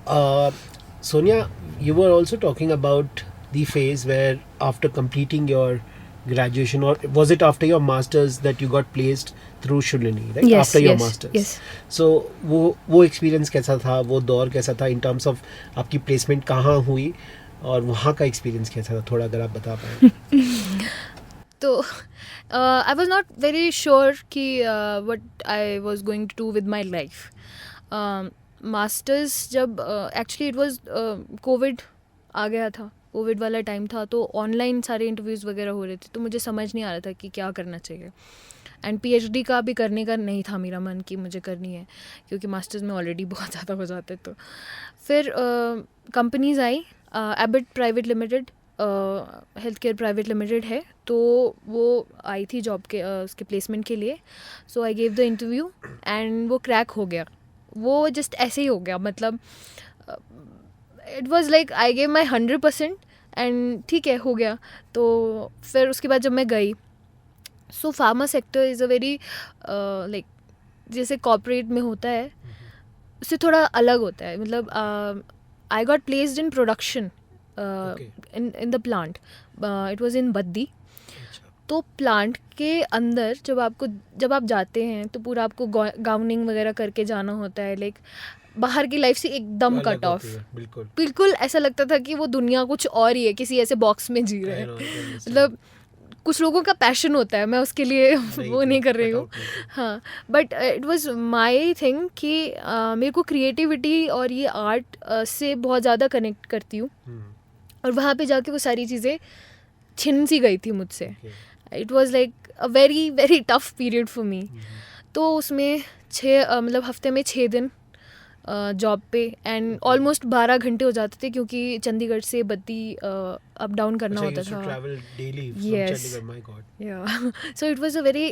Sonia, you were also talking about the phase where after completing your graduation, or was it after your masters that you got placed through Shulini, right? Yes, after your yes, masters. yes. So, वो experience कैसा था, वो दौर कैसा था in terms of आपकी placement कहाँ हुई और वहाँ का experience कैसा था, थोड़ा अगर आप बता पाएं. तो I was not very sure कि what I was going to do with my life. Masters जब एक्चुअली इट वॉज कोविड आ गया था, कोविड वाला टाइम था, तो ऑनलाइन सारे इंटरव्यूज़ वगैरह हो रहे थे, तो मुझे समझ नहीं आ रहा था कि क्या करना चाहिए. एंड पीएचडी का भी करने का नहीं था मेरा मन कि मुझे करनी है, क्योंकि मास्टर्स में ऑलरेडी बहुत ज़्यादा हो जाते. तो फिर कंपनीज़ आई, Abbott private limited health care private limited है, तो वो आई थी जॉब के उसके प्लेसमेंट के लिए. So I gave the interview and वो क्रैक हो गया. वो जस्ट ऐसे ही हो गया, मतलब it was like I gave my 100% and ठीक है हो गया. तो फिर उसके बाद जब मैं गई, so pharma sector is a very like जैसे कॉर्पोरेट में होता है उससे थोड़ा अलग होता है. मतलब I got placed in production in the plant. It was in Baddi. तो प्लांट के अंदर जब आप जाते हैं तो पूरा आपको गाउनिंग वगैरह करके जाना होता है. लाइक बाहर की लाइफ से एकदम कट ऑफ. बिल्कुल ऐसा लगता था कि वो दुनिया कुछ और ही है, किसी ऐसे बॉक्स में जी रहे हैं. मतलब कुछ लोगों का पैशन होता है, मैं उसके लिए वो नहीं कर रही हूँ. हाँ, but it was my thing कि मेरे को क्रिएटिविटी और ये आर्ट से बहुत ज़्यादा कनेक्ट करती हूँ. और वहाँ पे जाके वो सारी चीज़ें छिन सी गई थी मुझसे. It was like a very very tough period for me. तो उसमें मतलब हफ्ते में 6 दिन जॉब पे एंड ऑलमोस्ट 12 घंटे हो जाते थे, क्योंकि चंडीगढ़ से बद्दी अप डाउन करना होता था. Yes, so it was a very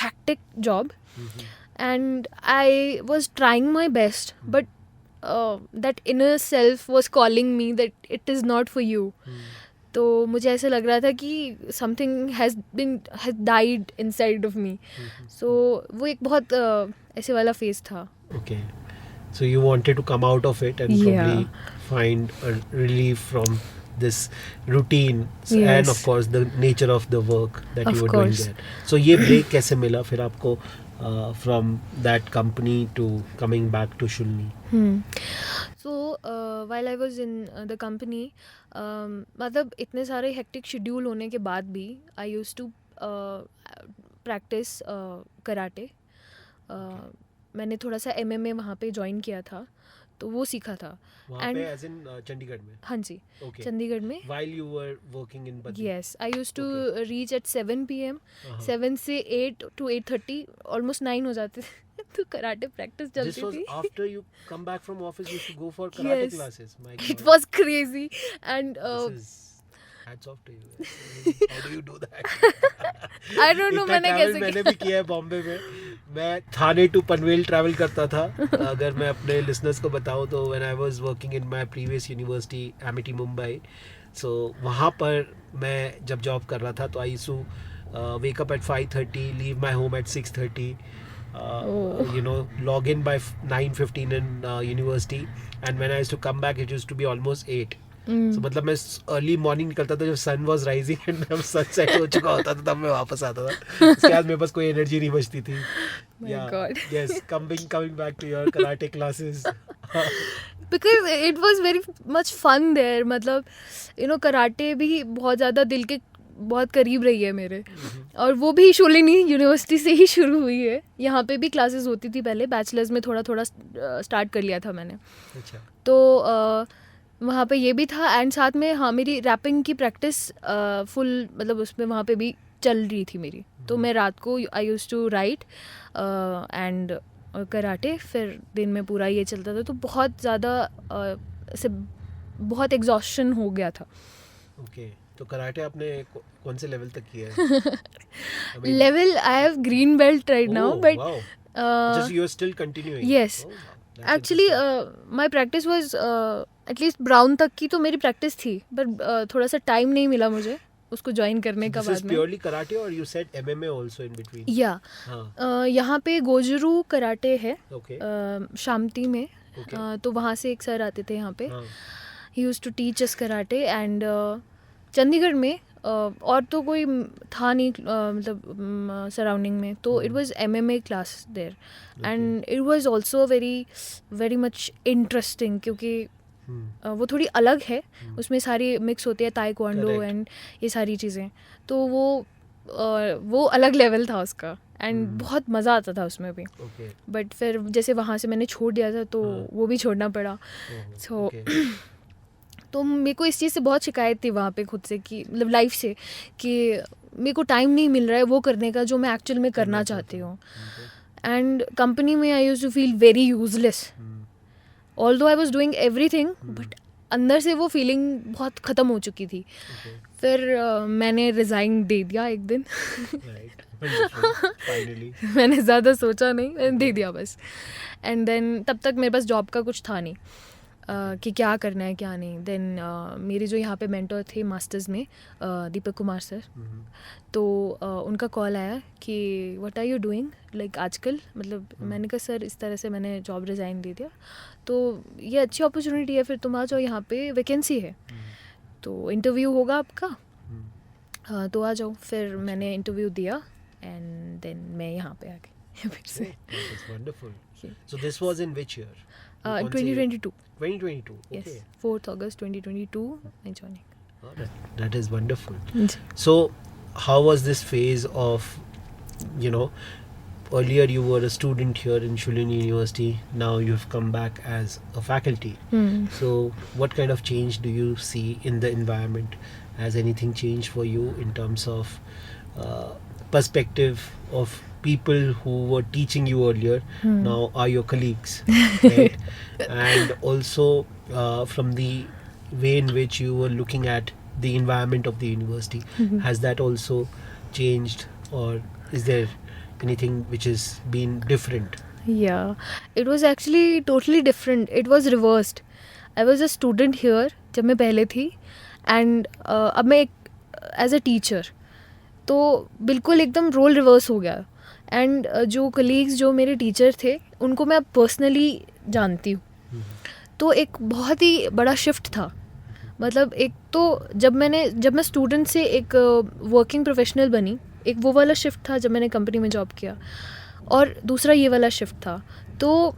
hectic job and I was trying my best, but that inner self was calling me that it is not for you. तो मुझे ऐसा लग रहा था कि something has died inside of me. So वो एक बहुत ऐसे वाला phase था. Okay, so you wanted to come out of it and probably find a relief from this routine. Yes. And of course the nature of the work that you were doing there. So ये break कैसे मिला फिर आपको from that company to coming back to Shulni? So while I was in the company, मतलब इतने सारे hectic schedule होने के बाद भी I used to practice karate. मैंने थोड़ा सा MMA वहाँ पे ज्वाइन किया था, तो वो सीखा था. वहाँ पे as in चंडीगढ़ में? हाँ जी, okay. चंडीगढ़ में. While you were working in Baddi? Yes, I used to reach at 7 PM. 7 से 8 to 8:30, almost 9 हो जाते थे. तो कराटे प्रैक्टिस चलती थी. This was after you come back from office, you used to go for karate classes. My God. It was crazy and hats off to you. How do you do that? I don't know मैंने कैसे किया. मैंने भी किया है बॉम्बे में. मैं थाने to Panvel travel करता था. अगर मैं अपने लिसनर्स को बताऊं तो when I was working in my previous university, Amity Mumbai, so वहाँ पर मैं जब जॉब कर रहा था तो I used to wake up at 5:30, leave my home at 6:30. You know, log in by 9:15 in university, and when I used to come back it used to be almost 8. So मतलब मैं early morning निकलता था जब सन was rising and जब sunset हो चुका होता था तब मैं वापस आता था. उसके बाद मेरे पास कोई एनर्जी नहीं बचती थी. My God. Yes, coming back to your karate classes. Because it was very much fun there. मतलब कराटे भी बहुत ज़्यादा दिल के बहुत करीब रही है मेरे. और वो भी शूलिनी यूनिवर्सिटी से ही शुरू हुई है. यहाँ पे भी क्लासेस होती थी पहले. बैचलर्स में थोड़ा थोड़ा स्टार्ट कर लिया था मैंने. अच्छा. तो वहाँ पे ये भी था. एंड साथ में हाँ मेरी रैपिंग की प्रैक्टिस फुल मतलब उसमें वहाँ पे भी चल रही थी मेरी. तो मैं रात को I use to write and karate. फिर दिन में पूरा ये चलता था. तो बहुत ज़्यादा ऐसे बहुत एग्जॉस्शन हो गया था. ओके. तो कराटे आपने कौन से लेवल तक किया है? Level I have green belt right now but just you are still continuing. yes. Oh, wow. That's actually interesting. My practice was at least brown तक की तो मेरी प्रैक्टिस थी. पर थोड़ा सा टाइम नहीं मिला मुझे उसको ज्वाइन करने का This बाद is में. purely karate or you said MMA also in between? या हाँ. यहाँ पे गोजरू कराटे है Okay. शामती में. Okay. तो वहाँ से एक सर आते थे यहाँ पे. हाँ. He use to teach us karate. And Chandigarh में और तो कोई था नहीं मतलब सराउंडिंग में. तो it was MMA class there. And it was also very much interesting क्योंकि वो थोड़ी अलग है. उसमें सारी मिक्स होती है ताइक्वांडो Correct. एंड ये सारी चीज़ें. तो वो अलग लेवल था उसका. एंड बहुत मज़ा आता था उसमें भी. Okay. बट फिर जैसे वहाँ से मैंने छोड़ दिया था तो हाँ. वो भी छोड़ना पड़ा. Oh, So, okay. तो मेरे को इस चीज़ से बहुत शिकायत थी वहाँ पे खुद से कि मतलब लाइफ से कि मेरे को टाइम नहीं मिल रहा है वो करने का जो मैं एक्चुअल में करना चाहती हूँ. एंड कंपनी में I use to feel very useless. Although I was doing everything but अंदर से वो फीलिंग बहुत ख़त्म हो चुकी थी. Okay. फिर मैंने रिज़ाइन दे दिया एक दिन. Right. Wonderful. Finally. मैंने ज़्यादा सोचा नहीं मैंने दे दिया बस. एंड देन तब तक मेरे पास जॉब का कुछ था नहीं कि क्या करना है क्या नहीं. देन मेरे जो यहाँ पे मेंटर थे मास्टर्स में दीपक कुमार सर. तो उनका कॉल आया कि what are you doing like आजकल. मतलब मैंने कहा सर इस तरह से मैंने जॉब रिज़ाइन दे दिया. तो ये अच्छी अपॉर्चुनिटी है फिर तुम आ जाओ यहाँ पे वैकेंसी है. तो इंटरव्यू होगा आपका तो आ जाओ. फिर मैंने इंटरव्यू दिया एंड देन मैं यहाँ पे आ गई फिर से. That is wonderful. Yeah. So this was in which year? कौन से year? 2022. 2022. Yes, Okay. 4th August 2022 मैं joining. Oh, that is wonderful. Ji. So, how was this phase of, earlier you were a student here in Shulini University, now you've come back as a faculty. So, what kind of change do you see in the environment? Has anything changed for you in terms of perspective of people who were teaching you earlier now are your colleagues, right? And also from the way in which you were looking at the environment of the university, has that also changed, or is there anything which has been different? Yeah, it was actually totally different. It was reversed. I was a student here जब मैं पहले थी and अब मैं as a teacher. तो बिल्कुल एकदम role reverse हो गया. एंड जो कलीग्स जो मेरे टीचर थे उनको मैं अब पर्सनली जानती हूँ. तो एक बहुत ही बड़ा शिफ्ट था. मतलब एक तो जब मैं स्टूडेंट से एक वर्किंग प्रोफेशनल बनी, एक वो वाला शिफ्ट था जब मैंने कंपनी में जॉब किया. और दूसरा ये वाला शिफ्ट था. तो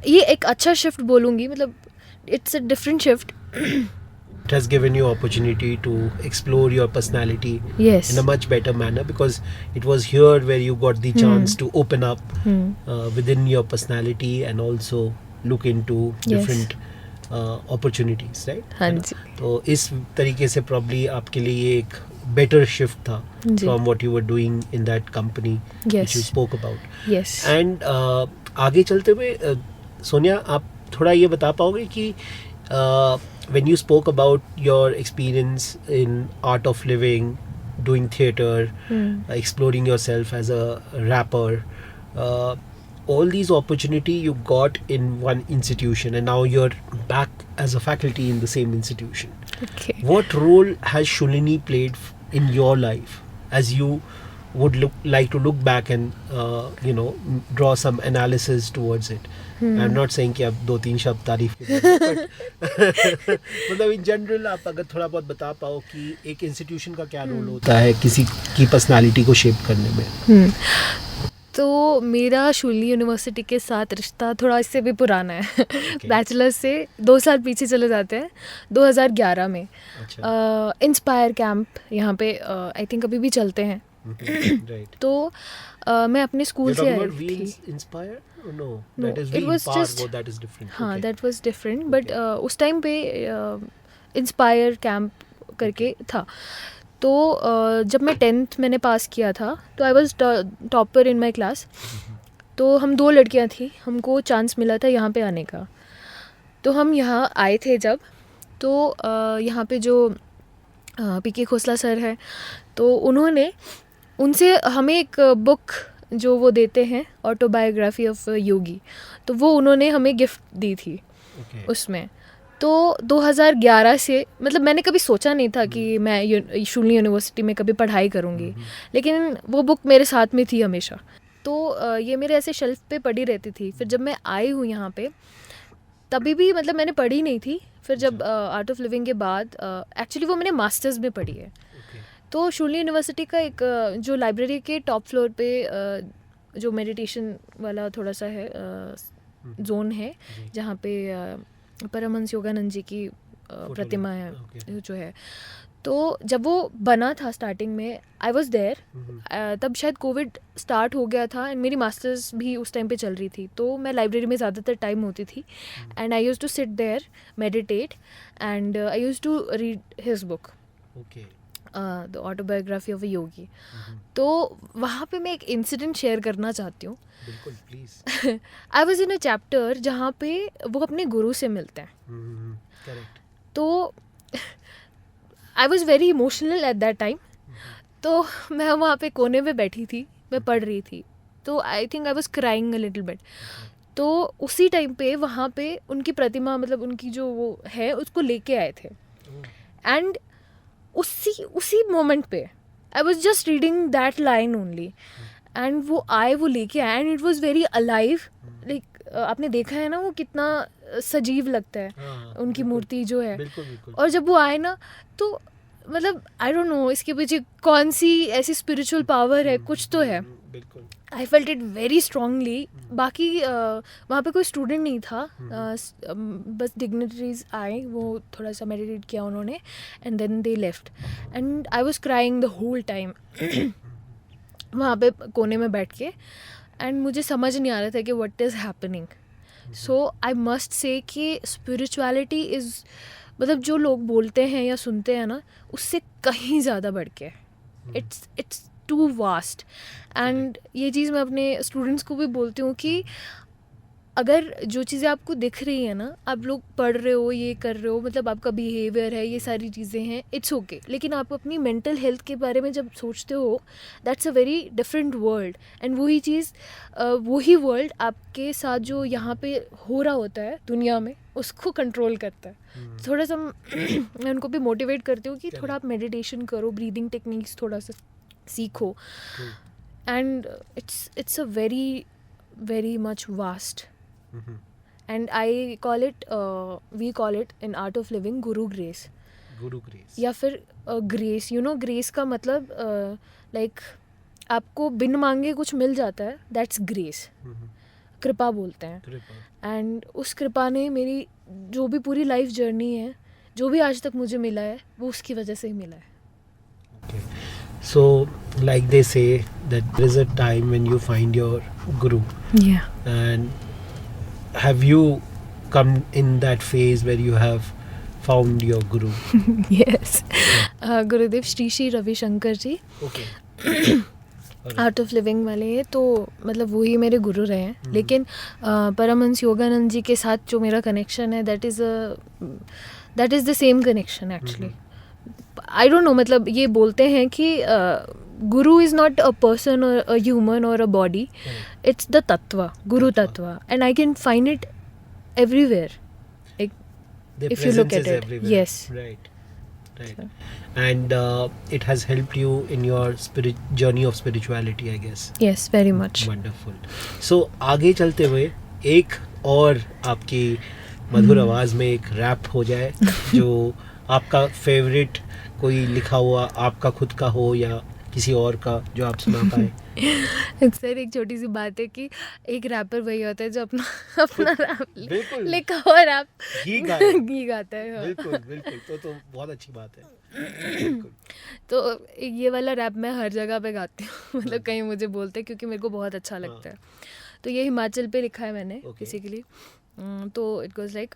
ये एक अच्छा शिफ्ट बोलूँगी. मतलब it's a different shift. It has given you opportunity to explore your personality Yes. in a much better manner, because it was here where you got the chance to open up within your personality and also look into different opportunities, right? हाँ जी. तो इस तरीके से probably आपके लिए ये एक better shift था जी. from what you were doing in that company which Yes. you spoke about. Yes. And आगे चलते हुए सोनिया आप थोड़ा ये बता पाओगे कि when you spoke about your experience in art of living, doing theater, exploring yourself as a rapper, all these opportunity you got in one institution, and now you're back as a faculty in the same institution. Okay. What role has Shulini played in your life as you would like to look back and draw some analysis towards it. I'm not saying कि आप 2-3 शब्द तारीफ के बोलें, but मतलब in general आप अगर थोड़ा बहुत बता पाओ कि एक इंस्टीट्यूशन का क्या रोल होता है किसी की पर्सनालिटी को शेप करने में. तो मेरा शूली यूनिवर्सिटी के साथ रिश्ता थोड़ा इससे भी पुराना है. बैचलर से 2 साल पीछे चले जाते हैं. 2011 में इंस्पायर कैंप यहाँ पे आई थिंक अभी भी चलते हैं. Right. तो मैं अपने स्कूल से आई थी. Inspire? No, No, that is it was VINSPAR, just- that is different. हाँ, Okay. That was different. But उस टाइम पे इंस्पायर कैंप करके था. तो जब मैं 10th मैंने पास किया था तो I was topper in my class. तो हम 2 लड़कियां थी, हमको चांस मिला था यहाँ पे आने का. तो हम यहाँ आए थे जब, तो यहाँ पे जो पीके खोसला सर है, तो उन्होंने उनसे हमें एक बुक जो वो देते हैं, ऑटोबायोग्राफी ऑफ योगी, तो वो उन्होंने हमें गिफ्ट दी थी Okay. उसमें. तो 2011 से मतलब मैंने कभी सोचा नहीं था कि मैं शूली यूनिवर्सिटी में कभी पढ़ाई करूँगी, लेकिन वो बुक मेरे साथ में थी हमेशा. तो ये मेरे ऐसे शेल्फ पे पड़ी रहती थी. फिर जब मैं आई हूँ यहाँ पे, तभी भी मतलब मैंने पढ़ी नहीं थी. फिर जब आर्ट ऑफ लिविंग के बाद एक्चुअली वो मैंने मास्टर्स में पढ़ी है. Okay. तो शूली यूनिवर्सिटी का एक जो लाइब्रेरी के टॉप फ्लोर पे जो मेडिटेशन वाला थोड़ा सा है जोन है, जहाँ पे परमहंस योगानंद जी की प्रतिमा है Okay. जो है. तो जब वो बना था स्टार्टिंग में, आई वॉज देयर. तब शायद कोविड स्टार्ट हो गया था एंड मेरी मास्टर्स भी उस टाइम पे चल रही थी. तो मैं लाइब्रेरी में ज़्यादातर टाइम होती थी and I use to sit there, meditate, and I use to read his book, Okay. The autobiography of a yogi. तो वहाँ पे मैं एक इंसिडेंट शेयर करना चाहती हूँ. बिल्कुल, please. I was in a chapter जहाँ पे वो अपने गुरु से मिलते हैं. करेक्ट. तो I was very emotional at that time. तो मैं वहाँ पे कोने में बैठी थी, मैं पढ़ रही थी. तो I think I was crying a little bit. तो उसी टाइम पे वहाँ पे उनकी प्रतिमा, मतलब उनकी जो वो है, उसको लेके आए थे. एंड उसी मोमेंट पे I was just reading that line only, and वो आए, वो लेके आए, and it was very alive. Like आपने देखा है ना वो कितना सजीव लगता है उनकी मूर्ति जो है. बिल्कुल बिल्कुल. और जब वो आए ना, तो मतलब आई डोंट नो इसके पीछे कौन सी ऐसी स्पिरिचुअल पावर है, कुछ तो है. बिल्कुल. I felt it very strongly. बाकी वहाँ पे कोई स्टूडेंट नहीं था, बस डिग्निटरीज आए, वो थोड़ा सा मेडिटेट किया उन्होंने, and then they left, and I was crying the whole time वहाँ पे कोने में बैठ के. एंड मुझे समझ नहीं आ रहा था कि what is happening. So I must say कि स्पिरिचुअलिटी इज़, मतलब जो लोग बोलते हैं या सुनते हैं ना, उससे कहीं ज़्यादा बढ़ के इट्स टू वास्ट. एंड ये चीज़ मैं अपने स्टूडेंट्स को भी बोलती हूँ कि अगर जो चीज़ें आपको दिख रही है ना, आप लोग पढ़ रहे हो, ये कर रहे हो, मतलब आपका बिहेवियर है, ये सारी चीज़ें हैं, इट्स ओके. लेकिन आप अपनी मेंटल हेल्थ के बारे में जब सोचते हो, that's a very different world. And वही चीज़, वही वर्ल्ड आपके साथ जो यहाँ पे हो रहा होता है दुनिया में, उसको कंट्रोल करता है. थोड़ा सा मैं उनको भी मोटिवेट करती हूँ कि थोड़ा आप मेडिटेशन करो, ब्रीदिंग टेक्निक्स थोड़ा सा सीखो. And it's a very very much vast. And I call it, we call it in art of living Guru Grace. Guru Grace. या फिर ग्रेस. यू नो ग्रेस का मतलब लाइक आपको बिन मांगे कुछ मिल जाता है, दैट्स ग्रेस. कृपा बोलते हैं. एंड उस कृपा ने मेरी जो भी पूरी लाइफ जर्नी है, जो भी आज तक मुझे मिला है, वो उसकी वजह से ही मिला है. Okay. So, like they say that there is a time when you find your guru. Yeah. And have you come in that phase where you have found your guru? Yes. Gurudev Shri Ravishankar ji Okay. Art of living वाले हैं, तो मतलब वही मेरे गुरु रहे हैं. लेकिन परमहंस योगानंद जी के साथ जो मेरा कनेक्शन है, that is the same connection actually. I don't no, मतलब ये बोलते हैं कि गुरु इज़ नॉट अ पर्सन और अ ह्यूमन और अ बॉडी, इट्स द तत्व, गुरु तत्व. And I can find it everywhere Their if you look presence at is it. everywhere. Yes. Right. Right. And it has helped you in your journey of spirituality, I guess. Yes very much. Wonderful. So आगे चलते हुए एक और आपकी मधुर आवाज में एक rap हो जाए जो आपका फेवरेट कोई लिखा हुआ आपका खुद का हो या किसी और का जो आप सुना पाए. सर एक छोटी सी बात है कि एक रैपर वही होता है जो अपना अपना रैप बिल्कुल. लिखा हुआ रैप ही गाए. ही गाता है. हाँ. बिल्कुल बिल्कुल. तो बहुत अच्छी बात है. बिल्कुल. तो ये वाला रैप मैं हर जगह पे गाती हूँ. मतलब कहीं मुझे बोलते हैं क्योंकि मेरे को बहुत अच्छा लगता है. तो ये हिमाचल पे लिखा है मैंने Okay. बेसिकली. तो इट गोज़ लाइक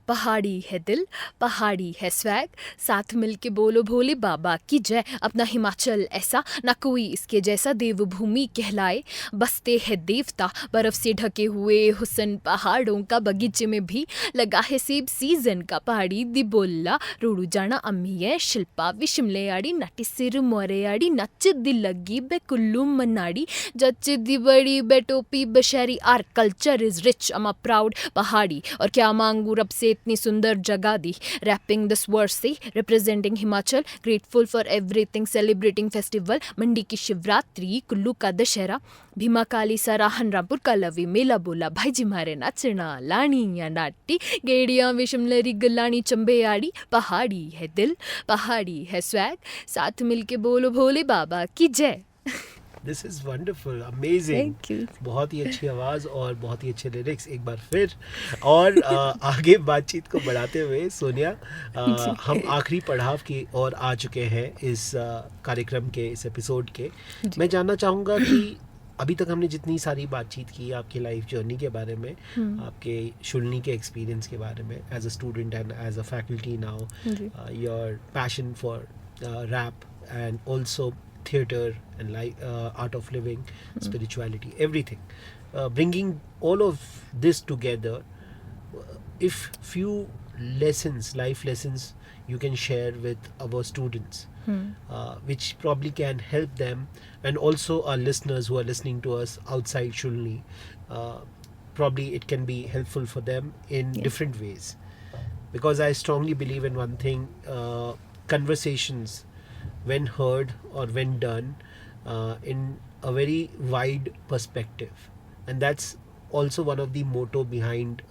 पहाड़ी है दिल, पहाड़ी है स्वैग, साथ मिलके बोलो भोले बाबा की जय. अपना हिमाचल ऐसा ना कोई इसके जैसा, देवभूमि कहलाए बसते हैं देवता. बर्फ से ढके हुए हुसन पहाड़ों का, बगीचे में भी लगा है सेब सीजन का. पहाड़ी दी बोला रोड़ू जाना अम्मी है शिल्पा वी शिमले आड़ी, नाटी सिर मोरे आड़ी, नच दी लगी बे कुल्लू मनाड़ी, जच दी बड़ी बे टोपी बशहरी. Our culture is rich, I'm proud Pahari. और क्या मांगू रब से इतनी सुंदर जगह दी. रैपिंग दिस वर्स से representing Himachal, grateful for everything, celebrating festival. Mandi की शिवरात्रि, कुल्लू का दशहरा, भीमा काली सराहन, रामपुर का लवी मेला. बोला भाई जी मारे नाचना लानी या नाटी, गेड़िया विशमलरी गलानी चंबे आड़ी. पहाड़ी है दिल, पहाड़ी है स्वैग, साथ मिलके बोलो भोले बाबा की जय. This is wonderful, amazing. Thank you. बहुत ही अच्छी आवाज़ और बहुत ही अच्छे लिरिक्स एक बार फिर. और आगे बातचीत को बढ़ाते हुए सोनिया, हम आखिरी पड़ाव की ओर आ चुके हैं इस कार्यक्रम के, इस एपिसोड के. मैं जानना चाहूँगा कि अभी तक हमने जितनी सारी बातचीत की आपकी लाइफ जर्नी के बारे में, आपके शुल्नी के एक्सपीरियंस के बारे में as a student and as a faculty now, your passion for rap and also theater and art of living, spirituality, everything, bringing all of this together, if few lessons, life lessons you can share with our students, which probably can help them and also our listeners who are listening to us outside Shulni, probably it can be helpful for them in different ways, because I strongly believe in one thing, conversations when heard or when done in a very wide perspective, and that's also one of the motto behind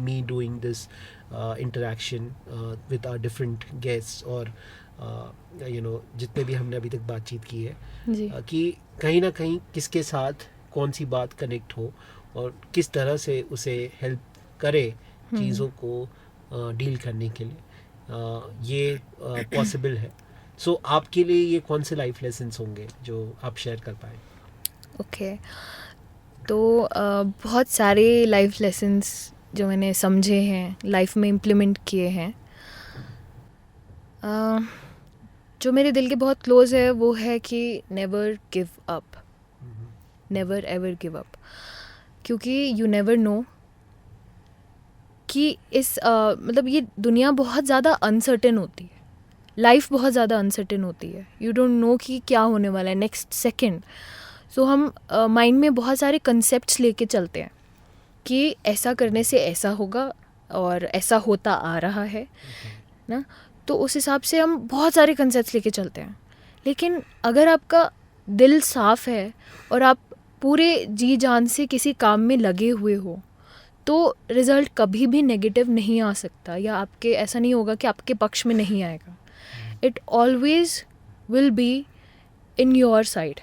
me doing this interaction with our different guests, or जितने भी हमने अभी तक बातचीत की है, कि कहीं ना कहीं किसके साथ कौन सी बात कनेक्ट हो और किस तरह से उसे हेल्प करे चीज़ों को डील करने के लिए, ये पॉसिबल है. सो आपके लिए ये कौन से लाइफ लेसन्स होंगे जो आप शेयर कर पाए? ओके. तो बहुत सारे लाइफ लेसन्स जो मैंने समझे हैं, लाइफ में इम्प्लीमेंट किए हैं, जो मेरे दिल के बहुत क्लोज है वो है कि never give up, never ever give up. क्योंकि यू नेवर नो कि इस मतलब ये दुनिया बहुत ज़्यादा अनसर्टेन होती है, लाइफ बहुत ज़्यादा अनसर्टेन होती है. यू डोंट नो कि क्या होने वाला है नेक्स्ट सेकेंड. सो हम माइंड में बहुत सारे कंसेप्ट्स लेके चलते हैं कि ऐसा करने से ऐसा होगा और ऐसा होता आ रहा है ना. तो उस हिसाब से हम बहुत सारे कंसेप्ट्स लेके चलते हैं. लेकिन अगर आपका दिल साफ़ है और आप पूरे जी जान से किसी काम में लगे हुए हो, तो रिज़ल्ट कभी भी नेगेटिव नहीं आ सकता, या आपके ऐसा नहीं होगा कि आपके पक्ष में नहीं आएगा. It always will be in your side.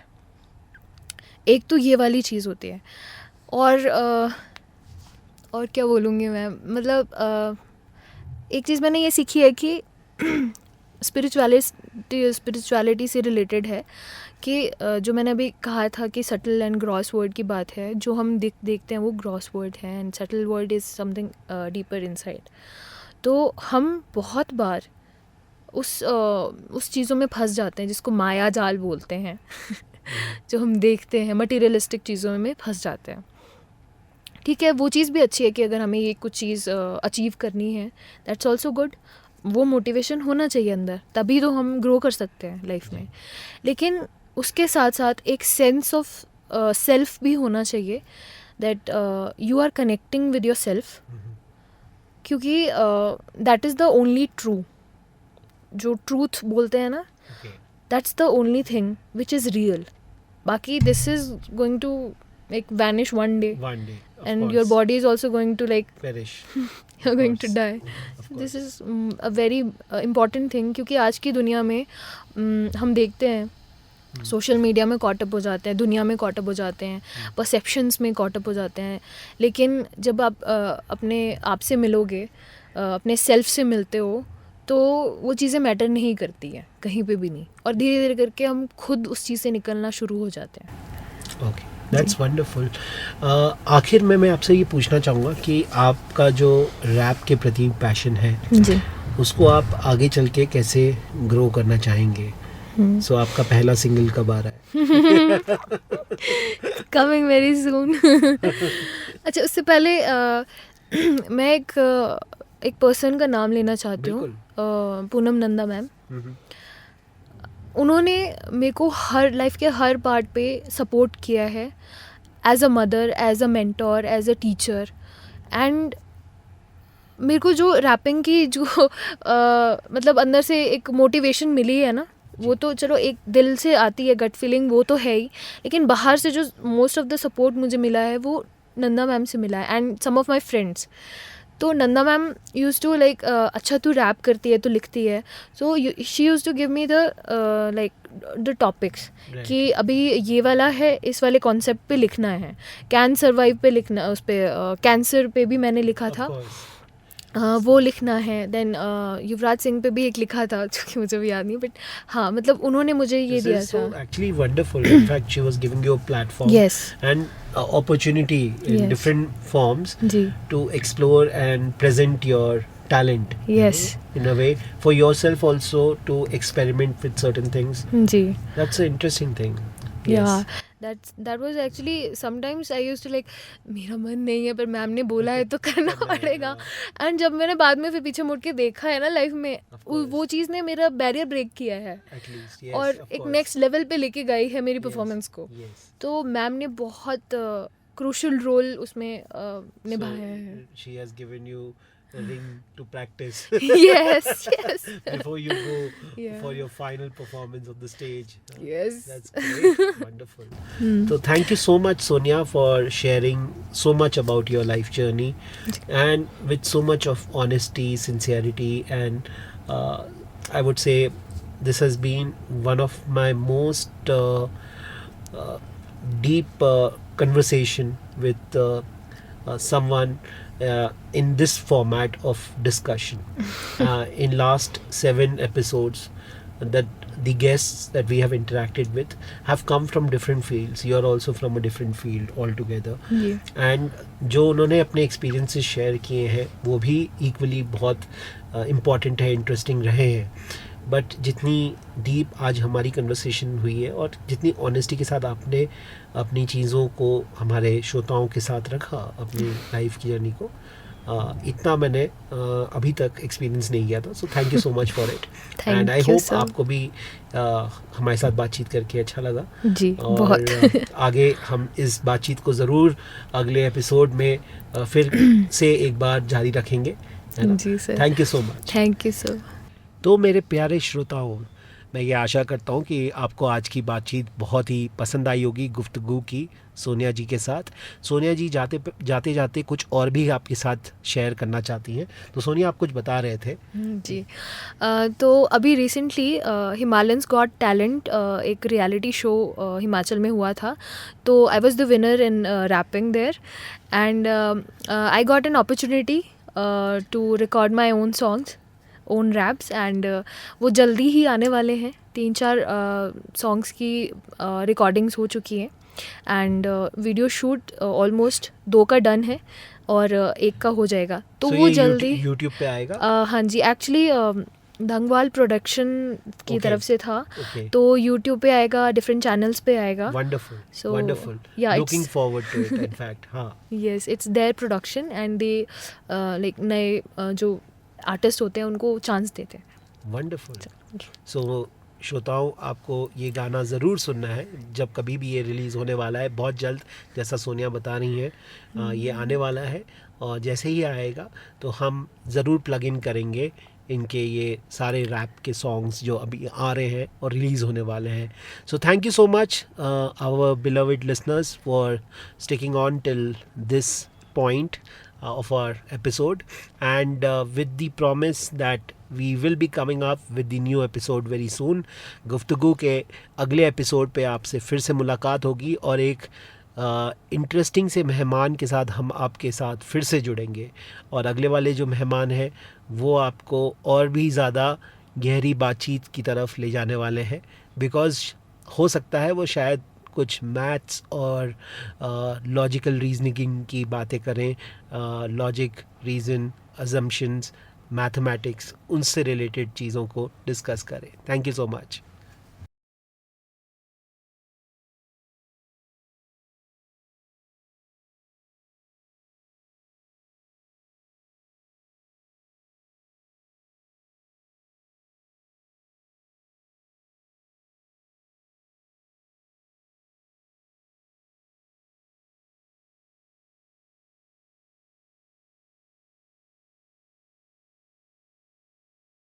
एक तो ये वाली चीज़ होती है. और क्या बोलूँगी मैं, मतलब एक चीज़ मैंने ये सीखी है कि स्पिरिचुअलिटी से रिलेटेड है कि जो मैंने अभी कहा था कि सटल एंड ग्रॉस वर्ड की बात है. जो हम देखते हैं वो ग्रॉस वर्ड है and subtle word is something deeper inside. तो हम बहुत बार उस चीज़ों में फंस जाते हैं जिसको माया जाल बोलते हैं. जो हम देखते हैं मटेरियलिस्टिक चीज़ों में फंस जाते हैं. ठीक है, वो चीज़ भी अच्छी है कि अगर हमें ये कुछ चीज़ अचीव करनी है, दैट्स ऑल्सो गुड. वो मोटिवेशन होना चाहिए अंदर, तभी तो हम ग्रो कर सकते हैं लाइफ में. लेकिन उसके साथ साथ एक सेंस ऑफ सेल्फ भी होना चाहिए, that you are connecting with yourself, क्योंकि that is the only true. जो ट्रूथ बोलते हैं ना, Okay. That's the only thing which is real. बाकी this is going to like vanish one day, One day, of and course, your body is also going to like perish. you're going to course. die. Of This course. is a very important thing, क्योंकि आज की दुनिया में हम देखते हैं social media में caught up हो जाते हैं, दुनिया में कॉटअप हो जाते हैं, परसेप्शंस में कॉटअप हो जाते हैं. लेकिन जब आप अपने आप से मिलोगे, अपने सेल्फ से मिलते हो, तो वो चीज़ें मैटर नहीं करती हैं कहीं पे भी नहीं, और धीरे धीरे करके हम खुद उस चीज़ से निकलना शुरू हो जाते हैं. Okay, that's wonderful. आखिर में मैं आपसे ये पूछना चाहूँगा कि आपका जो रैप के प्रति पैशन है, जी. उसको आप आगे चल के कैसे ग्रो करना चाहेंगे? सो आपका पहला सिंगल कब आ रहा है? Coming very soon. अच्छा, उससे पहले मैं एक पर्सन का नाम लेना चाहती हूँ. पूनम नंदा मैम. उन्होंने मेरे को हर लाइफ के हर पार्ट पे सपोर्ट किया है, as a mother, as a mentor, as a teacher. And मेरे को जो रैपिंग की जो मतलब अंदर से एक मोटिवेशन मिली है ना, वो तो चलो एक दिल से आती है, गट फीलिंग वो तो है ही, लेकिन बाहर से जो मोस्ट ऑफ द सपोर्ट मुझे मिला है वो नंदा मैम से मिला है, and some of my friends. तो Nanda ma'am use to like अच्छा तू रैप करती है, तो लिखती है, so she use to give me the like the topics कि अभी ये वाला है, इस वाले कॉन्सेप्ट पे लिखना है, कैन सर्वाइव पे लिखना, उस पर कैंसर पे भी मैंने लिखा था, वो लिखना है. देन युवराज सिंह पे भी एक लिखा था जो कि मुझे भी याद नहीं, बट हाँ, मतलब उन्होंने मुझे ये दिया था. Actually wonderful. In fact, she was giving you a platform Yes. and opportunity in Yes. different forms ji. to explore and present your talent. Yes. In a way, for yourself also to experiment with certain things. Ji. That's an interesting thing. Yeah, that was actually sometimes I used to like, मेरा मन नहीं है पर ma'am ने बोला है तो करना पड़ेगा. एंड जब मैंने बाद में फिर पीछे मुड़ के देखा है ना लाइफ में, वो चीज़ ने मेरा बैरियर ब्रेक किया है, At least, yes, और of एक course. नेक्स्ट लेवल पे लेके गई है मेरी Yes, परफॉर्मेंस को. Yes. तो मैम ने बहुत क्रूशल रोल उसमें निभाया So, है. she has given you a ring to practice Yes, yes. before you go Yeah. for your final performance on the stage. Yes. That's great. Wonderful. So thank you so much, Sonia, for sharing so much about your life journey and with so much of honesty, sincerity, and I would say this has been one of my most deep conversation with someone in this format of discussion. In last 7 episodes that the guests that we have interacted with have come from different fields. You are also from a different field altogether. Ji. And जो उन्होंने अपने experiences share किए हैं वो भी equally बहुत important है, interesting रहे हैं. बट जितनी डीप आज हमारी कन्वर्सेशन हुई है और जितनी ऑनेस्टी के साथ आपने अपनी चीज़ों को हमारे श्रोताओं के साथ रखा, अपनी लाइफ की जर्नी को, इतना मैंने अभी तक एक्सपीरियंस नहीं किया था. सो thank you so much for it. And I Thank you, hope sir. आपको भी हमारे साथ बातचीत करके अच्छा लगा. जी, और बहुत. आगे हम इस बातचीत को ज़रूर अगले एपिसोड में फिर से एक बार जारी रखेंगे, है ना? जी sir. Thank you so much. Thank you sir. तो मेरे प्यारे श्रोताओं, मैं ये आशा करता हूँ कि आपको आज की बातचीत बहुत ही पसंद आई होगी, गुफ्तगू की सोनिया जी के साथ. सोनिया जी जाते जाते कुछ और भी आपके साथ शेयर करना चाहती हैं, तो सोनिया आप कुछ बता रहे थे. जी. तो अभी रिसेंटली हिमालयंस गॉट टैलेंट एक रियलिटी शो हिमाचल में हुआ था, तो I was the winner in rapping there, and I got an opportunity to record my own songs, own raps, and वो जल्दी ही आने वाले हैं. 3-4 सॉन्ग्स की रिकॉर्डिंग्स हो चुकी हैं, एंड वीडियो शूट ऑलमोस्ट 2 का डन है और 1 का हो जाएगा, तो So वो ये जल्दी यूट्यूब पे आएगा. हाँ जी. एक्चुअली धंगवाल प्रोडक्शन की Okay. तरफ से था, Okay. तो यूट्यूब पे आएगा, डिफरेंट चैनल्स पे आएगा. Wonderful. So, Wonderful. yeah, Looking it's- forward to it. In fact, हाँ. Yes, it's their production, and they like नए जो आर्टिस्ट होते हैं उनको चांस देते हैं. वंडरफुल. सो श्रोताओं, आपको ये गाना ज़रूर सुनना है जब कभी भी ये रिलीज़ होने वाला है बहुत जल्द, जैसा सोनिया बता रही हैं. ये आने वाला है और जैसे ही आएगा तो हम ज़रूर प्लग इन करेंगे इनके ये सारे रैप के सॉन्ग्स जो अभी आ रहे हैं और रिलीज़ होने वाले हैं. So thank you so much our beloved listeners for sticking on till this point of our episode, and with the promise that we will be coming up with the new episode very soon. गुफ्तगू के अगले episode पे आपसे फिर से मुलाकात होगी और एक इंटरेस्टिंग से मेहमान के साथ हम आपके साथ फिर से जुड़ेंगे, और अगले वाले जो मेहमान हैं वो आपको और भी ज़्यादा गहरी बातचीत की तरफ ले जाने वाले हैं, बिकॉज़ हो सकता है वो शायद कुछ मैथ्स और लॉजिकल रीजनिंग की बातें करें, लॉजिक, रीज़न, अजम्पशंस, मैथमेटिक्स, उनसे रिलेटेड चीज़ों को डिस्कस करें. Thank you so much.